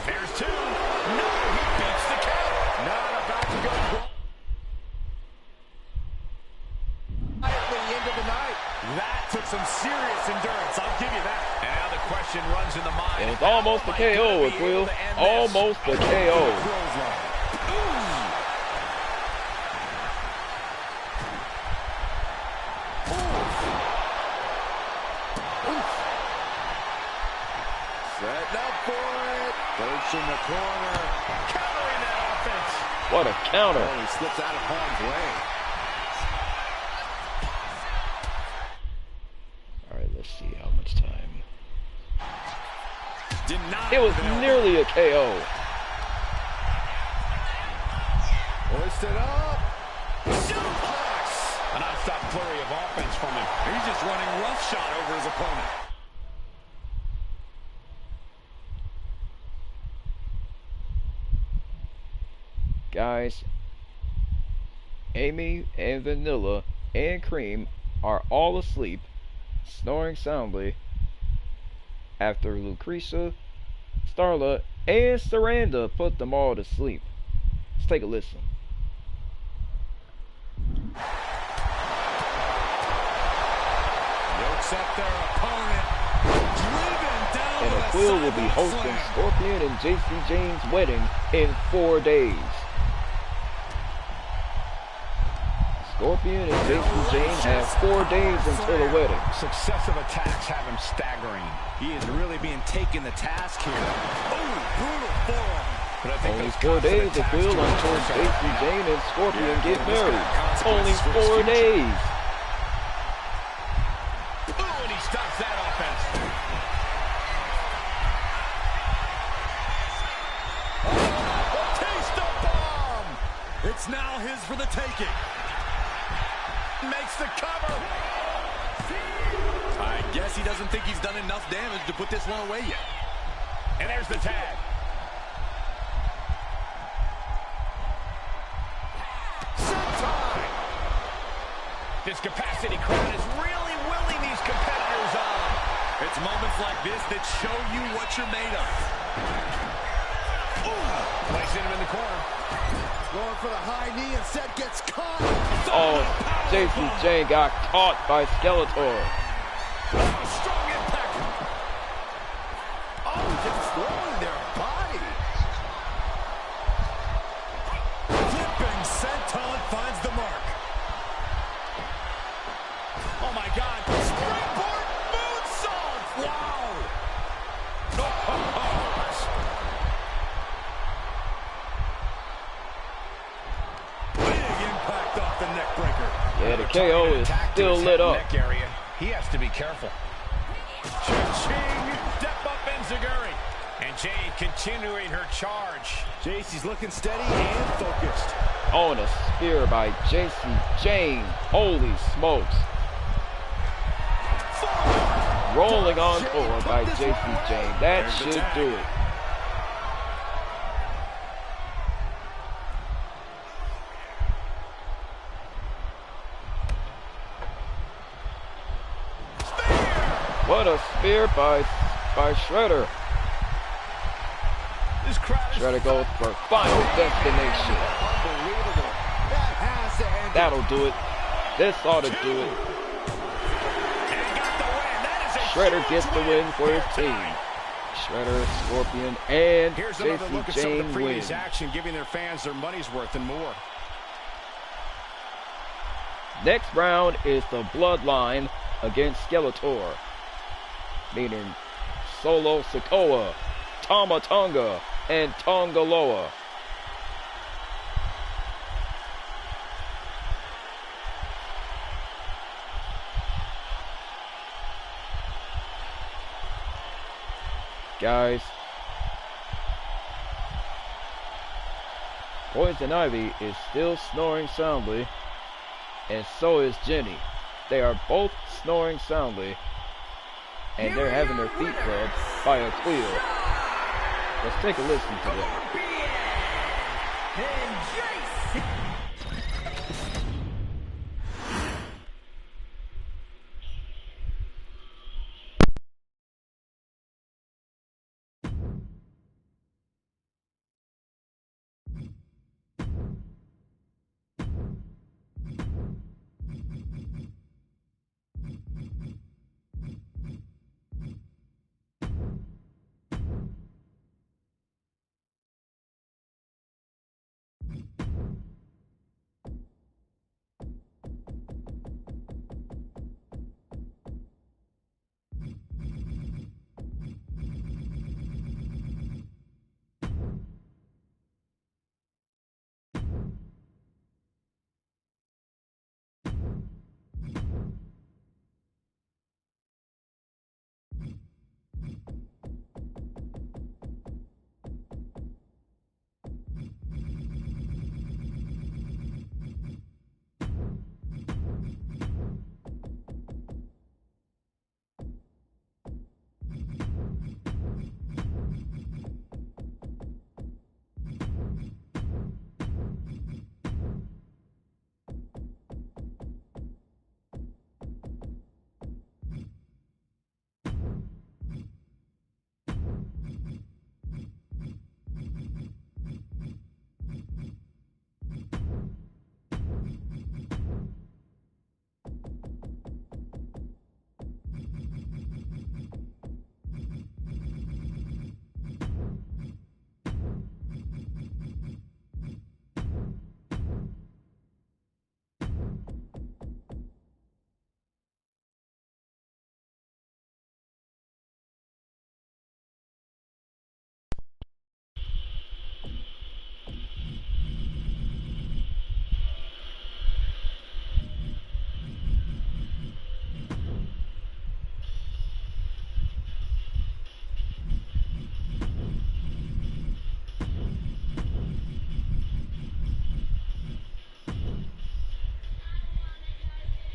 There's two. No, he beats the count. Not about to go quietly into the night. That took some serious endurance, I'll give you that. And now the question runs in the mind. It was almost a KO, it will. Almost a KO. Setting up for it. Perch in the corner. Countering that offense. What a counter. Oh, he slips out of harm's way. Alright, let's see how much time. Denied. It was nearly a KO. Hoisted up. Suplex. A non-stop flurry of offense from him. He's just running roughshod over his opponent. Guys, Amy and Vanilla and Cream are all asleep, snoring soundly, after Lucretia, Starla, and Saranda put them all to sleep. Let's take a listen. Yokes up their opponent. Driven down. And Aquil will be hosting Scorpion and JC Jane's wedding in 4 days. Scorpion and JC Jane have 4 days until the wedding. Successive attacks have him staggering. He is really being taken to task here. Oh, brutal forearm. But I think Only those 4 days constant Aquil attacks until turn JC Jane and Scorpion get married. Only consequences for his 4 future. days. Ooh, and he stops that offense. A taste of bomb. It's now his for the taking. Makes the cover. I guess he doesn't think he's done enough damage to put this one away yet. And there's the tag. Sometime. This capacity crowd is really willing these competitors on. It's moments like this that show you what you're made of. Ooh, placing him in the corner. Going for the high knee, instead gets caught. Oh, JC Jane got caught by Skeletor. Strong impact. Oh, just throwing their body. Flipping senton finds the mark. Oh my God. Springboard moonsault. Wow. Big impact off the neck breaker. Yeah, the KO is still lit up. Neck area. He has to be careful. Cha-ching! Step up Enziguri. And Jade continuing her charge. JC's looking steady and focused. Oh, and a spear by JC Jane. Holy smokes. Rolling on forward by JC Jane. That should do it. What a spear by Shredder. Shredder goes for final destination. That'll do it. This ought to do it. Shredder gets the win for his team. Shredder, Scorpion, and JC Jane win. Action, giving their fans their money's worth and more. Next round is the Bloodline against Skeletor, meaning Solo Sikoa, Tama Tonga, and Tongaloa. Guys, Poison Ivy is still snoring soundly, and so is Jenny. They are both snoring soundly, and they're having their feet rubbed by a quill. Let's take a listen to them.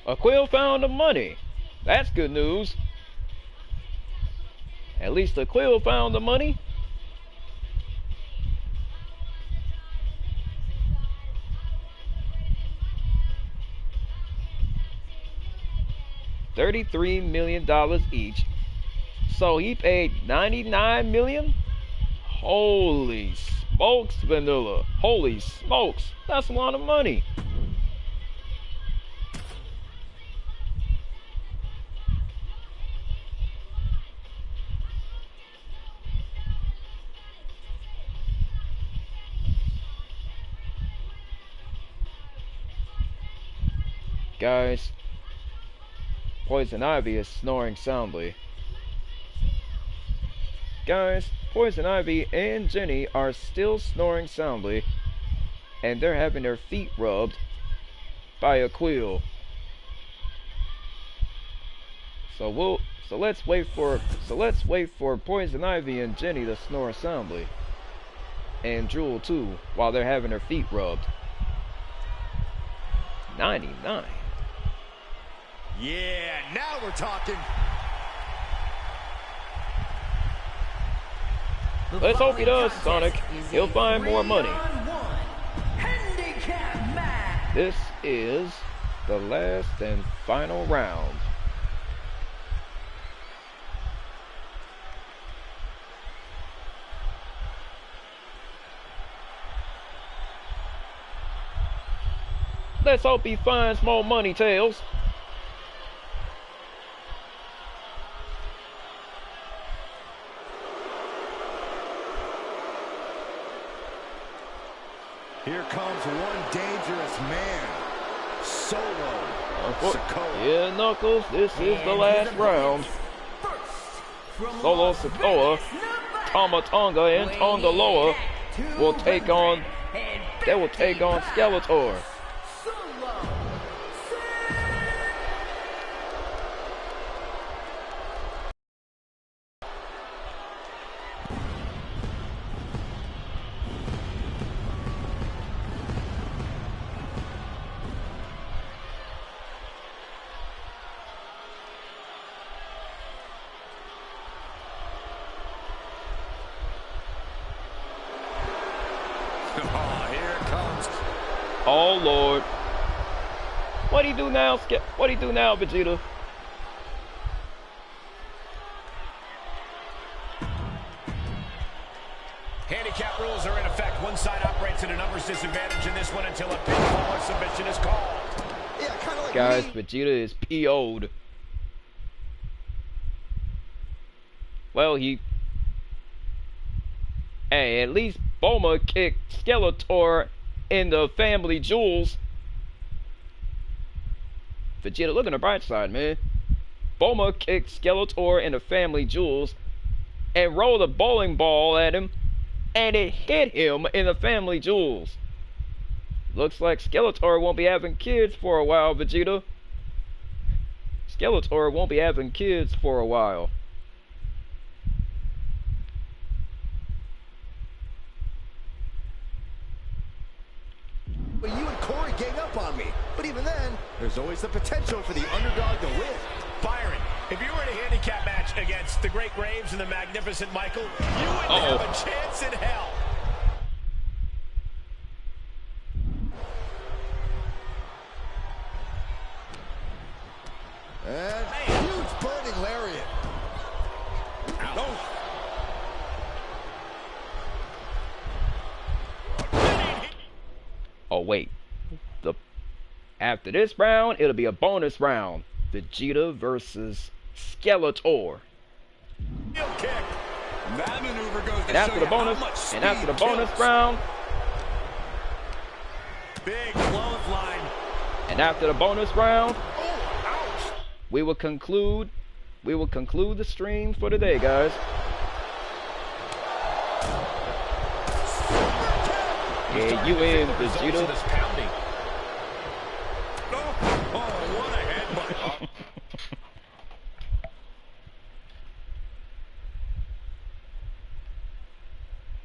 A quill found the money. That's good news. At least the quill found the money. $33 million each. So he paid $99 million? Holy smokes, Vanilla. Holy smokes. That's a lot of money. Guys, Poison Ivy is snoring soundly. Guys, Poison Ivy and Jenny are still snoring soundly, and they're having their feet rubbed by a quill. So let's wait for Poison Ivy and Jenny to snore soundly, and Jewel too, while they're having their feet rubbed. $99. Yeah, now we're talking. Let's hope he does, Sonic. He'll find more money. This is the last and final round. Let's hope he finds more money, Tails. Here comes one dangerous man. Solo. Sikoa. Yeah, Knuckles, this is the last round. Solo Sikoa, Tama Tonga, and Tonga Loa will take on Skeletor. Oh Lord. What'd he do now, What'd he do now, Vegeta? Handicap rules are in effect. One side operates at a numbers disadvantage in this one until a pinfall or submission is called. Yeah, kind of like guys, me. Vegeta is PO'd. Well, hey, at least Bulma kicked Skeletor in the family jewels. Vegeta, look on the bright side, man. Bulma kicked Skeletor in the family jewels and rolled a bowling ball at him, and it hit him in the family jewels. Looks like Skeletor won't be having kids for a while, Vegeta. Skeletor won't be having kids for a while. Well, you and Corey gang up on me. But even then, there's always the potential for the underdog to win. Byron, if you were in a handicap match against the Great Graves and the Magnificent Michael, you wouldn't have a chance in hell. And huge burning lariat. Oh. Oh wait, after this round, it'll be a bonus round. Vegeta versus Skeletor. That maneuver goes to And after the bonus round, big clothesline. And after the bonus round, we will conclude the stream for today, guys. Yeah, you in, Vegeta. What a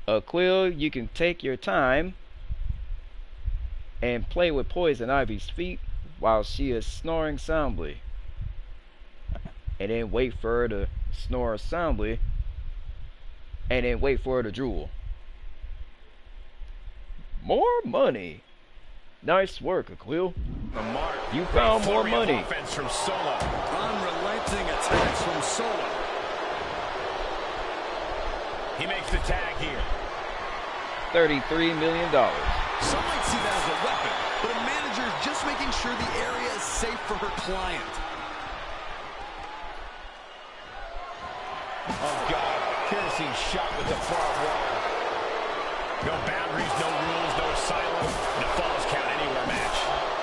headbutt. Quill, you can take your time and play with Poison Ivy's feet while she is snoring soundly. And then wait for her to snore soundly. And then wait for her to drool. More money. Nice work, Quill. You found more money. Offense from Solo. Unrelenting attacks from Solo. He makes the tag here. $33 million. Some might see that as a weapon, but a manager is just making sure the area is safe for her client. Oh, God. Kerosene shot with the far wall. No boundaries, no rules, no asylum. And a Falls Count Anywhere match.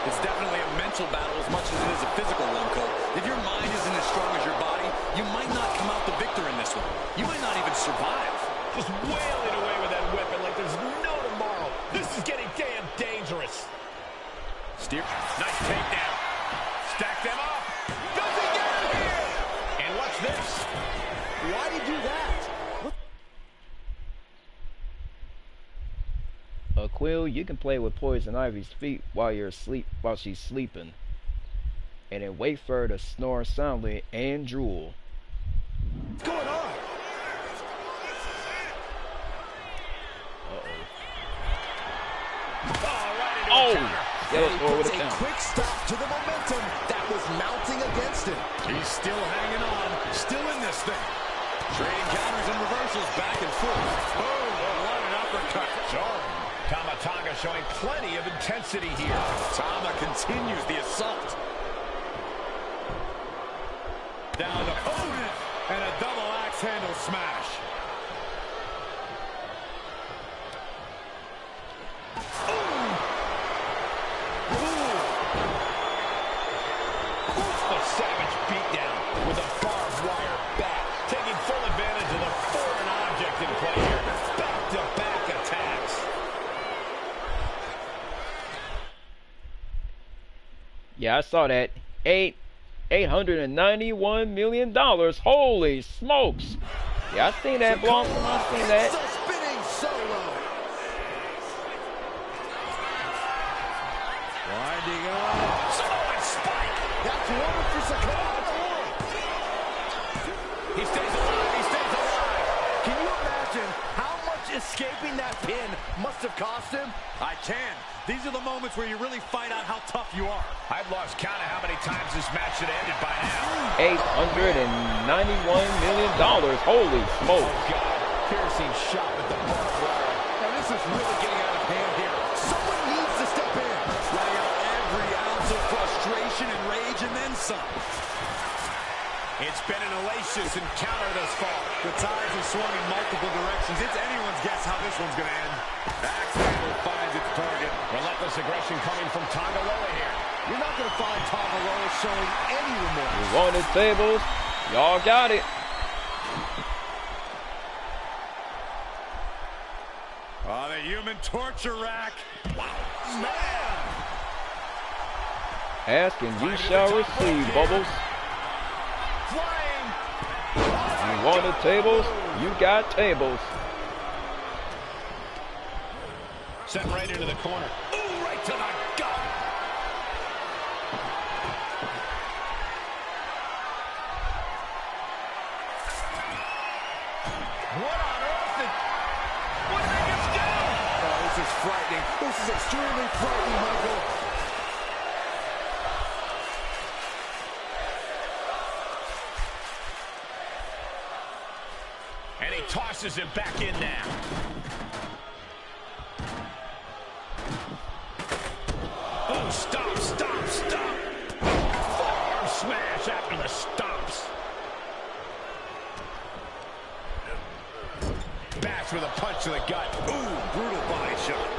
It's definitely a mental battle as much as it is a physical one, Cole. If your mind isn't as strong as your body, you might not come out the victor in this one. You might not even survive. Just wailing away with that weapon like there's no tomorrow. This is getting damn dangerous. Steer. Nice takedown. Stack them up. Does he get him here? And watch this. Why'd he do that? Quill, you can play with Poison Ivy's feet while she's sleeping. And then wait for her to snore soundly and drool. What's going on? Oh! Skeletor with a count. Quick stop to the momentum that was mounting against him. He's still hanging on, still in this thing. Trading counters and reversals back and forth. Boom! What an uppercut. Jarring. Tama Tonga showing plenty of intensity here. Tama continues the assault. Down to opponent and a double axe handle smash. A savage beatdown with a barbed wire bat, taking full advantage of the foreign object in play here. Back-to-back attacks. Yeah, I saw that. $891 million. Holy smokes. Yeah, I seen that, Blossom. I seen that. Spinning solo. Winding up. Samoan spike. That's one for Skeletor. He stays alive. He stays alive. Can you imagine how much escaping that pin must have cost him? I can. These are the moments where you really find out how tough you are. I've lost count of how many times this match should have ended by now. $891 million. Holy smokes. Oh, God. Piercing shot with the barbed wire. Now this is really getting out of hand here. Someone needs to step in. Letting out every ounce of frustration and rage and then some. It's been an hellacious encounter thus far. The tides have swung in multiple directions. It's anyone's guess how this one's going to end. Axe handle finds its target. Relentless aggression coming from Tonga Loa here. You're not going to find Tonga Loa showing any remorse. We wanted tables. Y'all got it. Oh, the human torture rack. Wow, man. Ask and you shall receive, Bubbles. Flying. You wanted tables? You got tables. Sent right into the corner. Ooh, right to the gut. What on earth? What did they just do? Oh, this is frightening. This is extremely frightening, Michael. And he tosses him back in now. Oh, stop, stop, stop. Forearm smash after the stomps. Bats with a punch to the gut. Ooh, brutal body shot.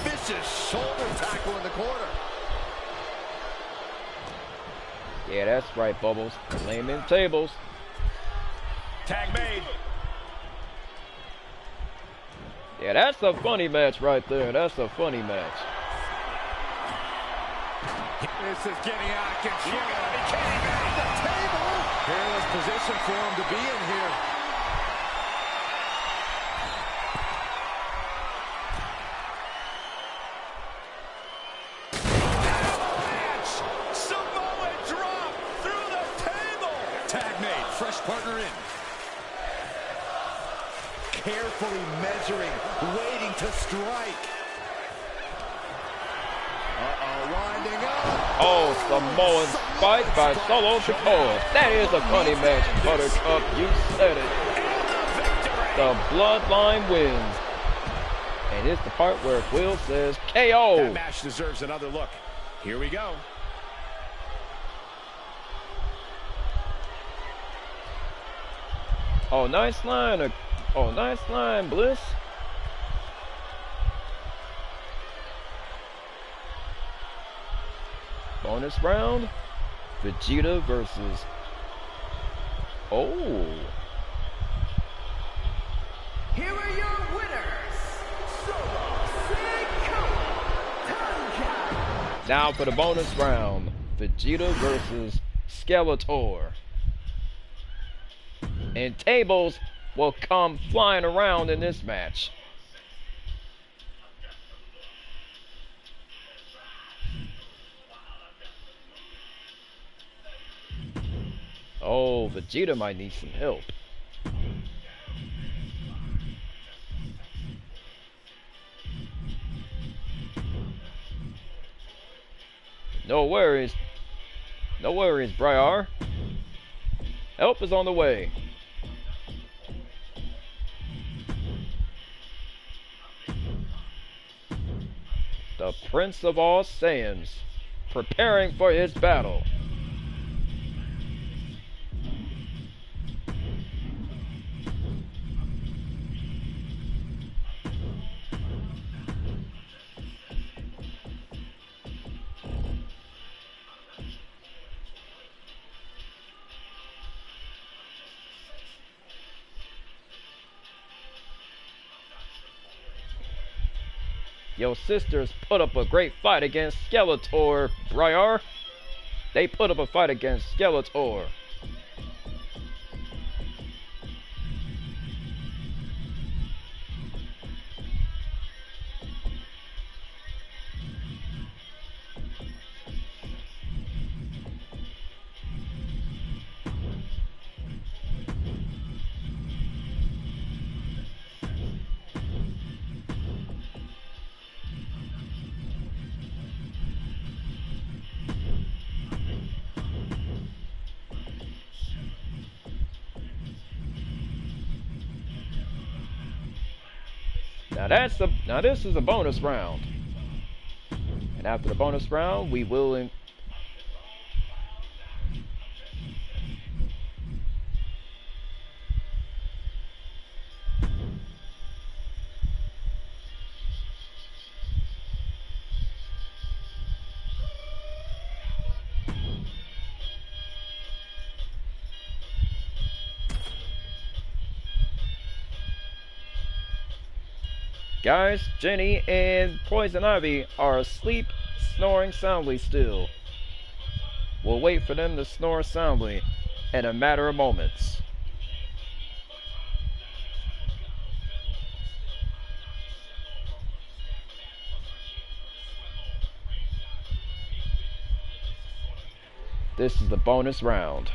Vicious shoulder tackle in the corner. Yeah, that's right, Bubbles. Claiming tables. Tag made. Yeah, that's a funny match right there. That's a funny match. This is getting out of control. You gotta be kidding me. The table. Peerless position for him to be in here. Avalanche. Samoa drop through the table. Tag made. Fresh partner in. Carefully measuring, waiting to strike. Uh-oh, winding up. Oh, Samoan spike by Solo Sikoa. That is a funny match, Buttercup. You said it. The Bloodline wins. And it's the part where Quill says KO. That match deserves another look. Here we go. Oh, nice line. Oh, nice line, Bliss. Bonus round. Vegeta versus... Oh. Here are your winners, Solo Sikoa, Tonga. Now for the bonus round. Vegeta versus Skeletor. And tables will come flying around in this match. Oh, Vegeta might need some help. No worries. No worries, Briar. Help is on the way. The Prince of All Saiyans, preparing for his battle. Your sisters put up a great fight against Skeletor, Briar. They put up a fight against Skeletor. Now this is a bonus round. And after the bonus round, we will Guys, Jenny and Poison Ivy are asleep, snoring soundly still. We'll wait for them to snore soundly in a matter of moments. This is the bonus round.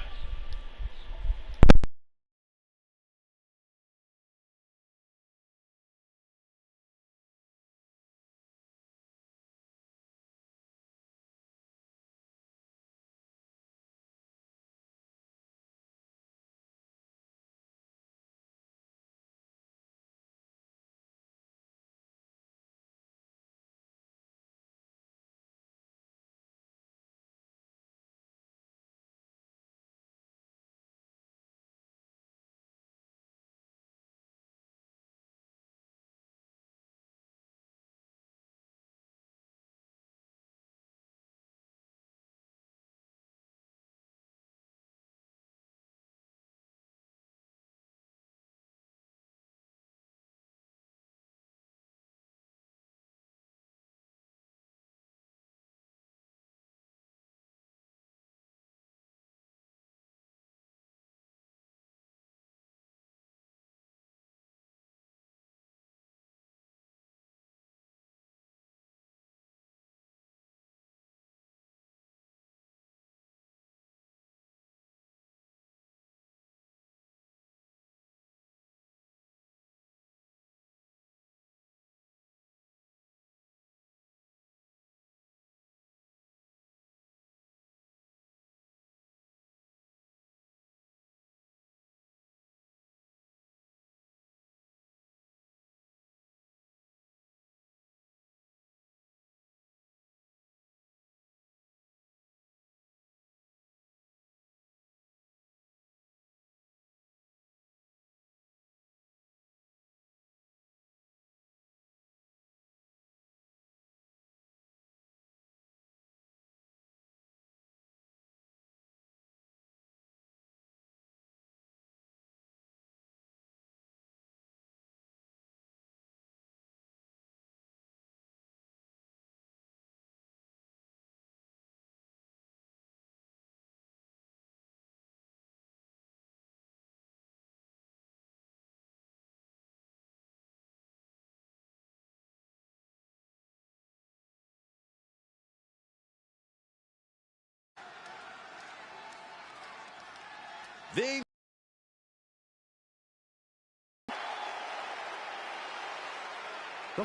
The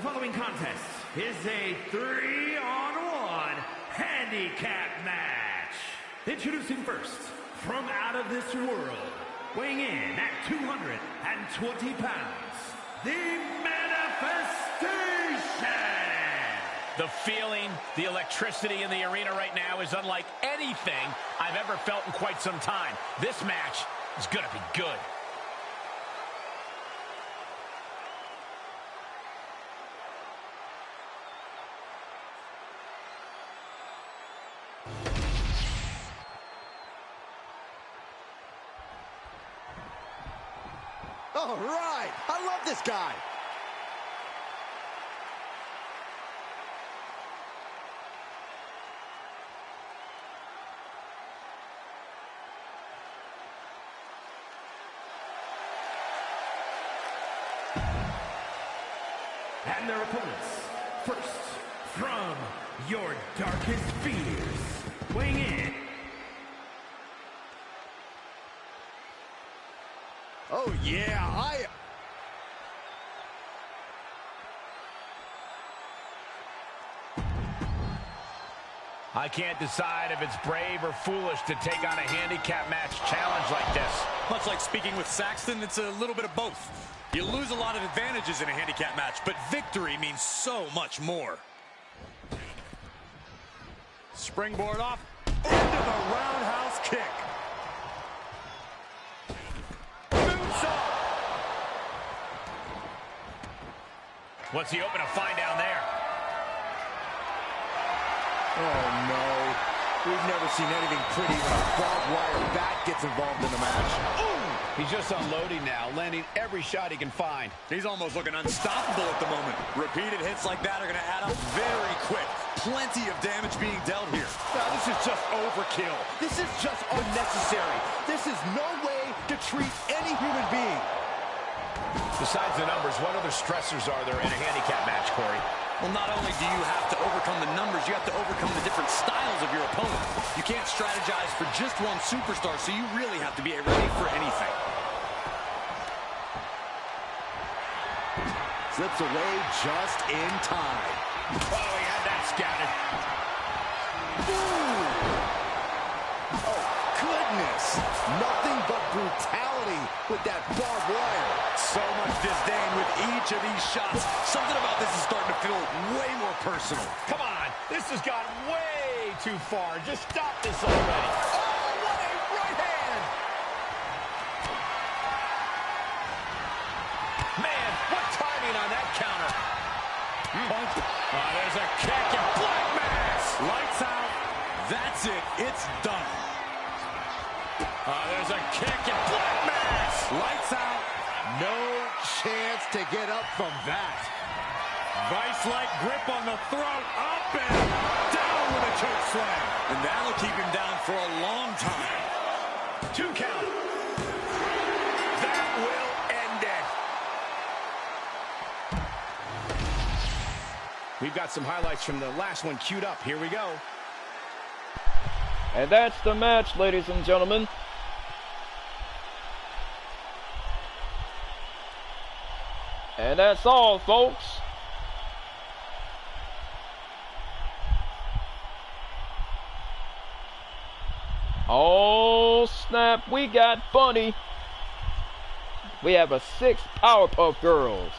following contest is a 3-on-1 handicap match. Introducing first, from out of this world, weighing in at 220 pounds, the Manifestation. The feeling, the electricity in the arena right now is unlike anything I've ever felt in quite some time. This match is going to be good. All right, I love this guy. And their opponents, first, from your darkest fears, weighing in. Oh, yeah, I can't decide if it's brave or foolish to take on a handicap match challenge like this. Much like speaking with Saxton, it's a little bit of both. You lose a lot of advantages in a handicap match, but victory means so much more. Springboard off into the roundhouse kick. Moonsault. What's he hoping to find down there? Oh, no. We've never seen anything pretty when a barbed wire bat gets involved in the match. Ooh! He's just unloading now, landing every shot he can find. He's almost looking unstoppable at the moment. Repeated hits like that are going to add up very quick. Plenty of damage being dealt here. Now, this is just overkill. This is just unnecessary. This is no way to treat any human being. Besides the numbers, what other stressors are there in a handicap match, Corey? Well, not only do you have to overcome the numbers, you have to overcome the different styles of your opponent. You can't strategize for just one superstar, so you really have to be ready for anything. Slips away just in time. Oh, he had that scouted. Ooh. Oh, goodness. Nothing but brutality with that barbed wire. So much disdain with each of these shots. Something about this is starting to feel way more personal. Come on, this has gone way too far. Just stop this already. Oh, what a right hand! Man, what timing on that counter. There's a kick and black mass. Lights out. That's it. It's done. There's a kick and black mass. Lights out. No chance to get up from that. Vice-like grip on the throat. Up and down with a choke slam. And that'll keep him down for a long time. 2 count. That will end it. We've got some highlights from the last one queued up. Here we go. And that's the match, ladies and gentlemen. And that's all, folks. Oh, snap. We got Bunny. We have a 6 Powerpuff Girls.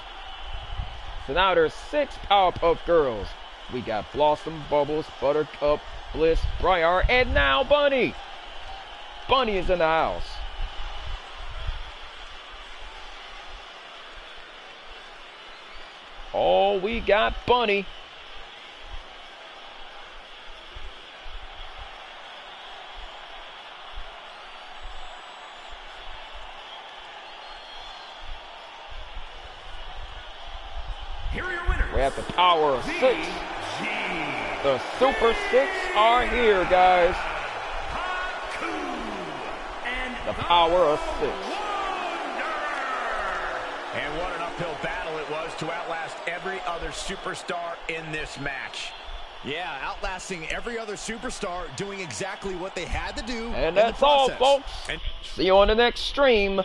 So now there's 6 Powerpuff Girls. We got Blossom, Bubbles, Buttercup, Bliss, Briar, and now Bunny. Bunny is in the house. Oh, we got Bunny. Here are your winners. We have the power of 6. The Super 6 are here, guys. The power of 6. And what an uphill battle it was to outlast every other superstar in this match. Yeah, outlasting every other superstar, doing exactly what they had to do. And that's all, folks. And See you on the next stream.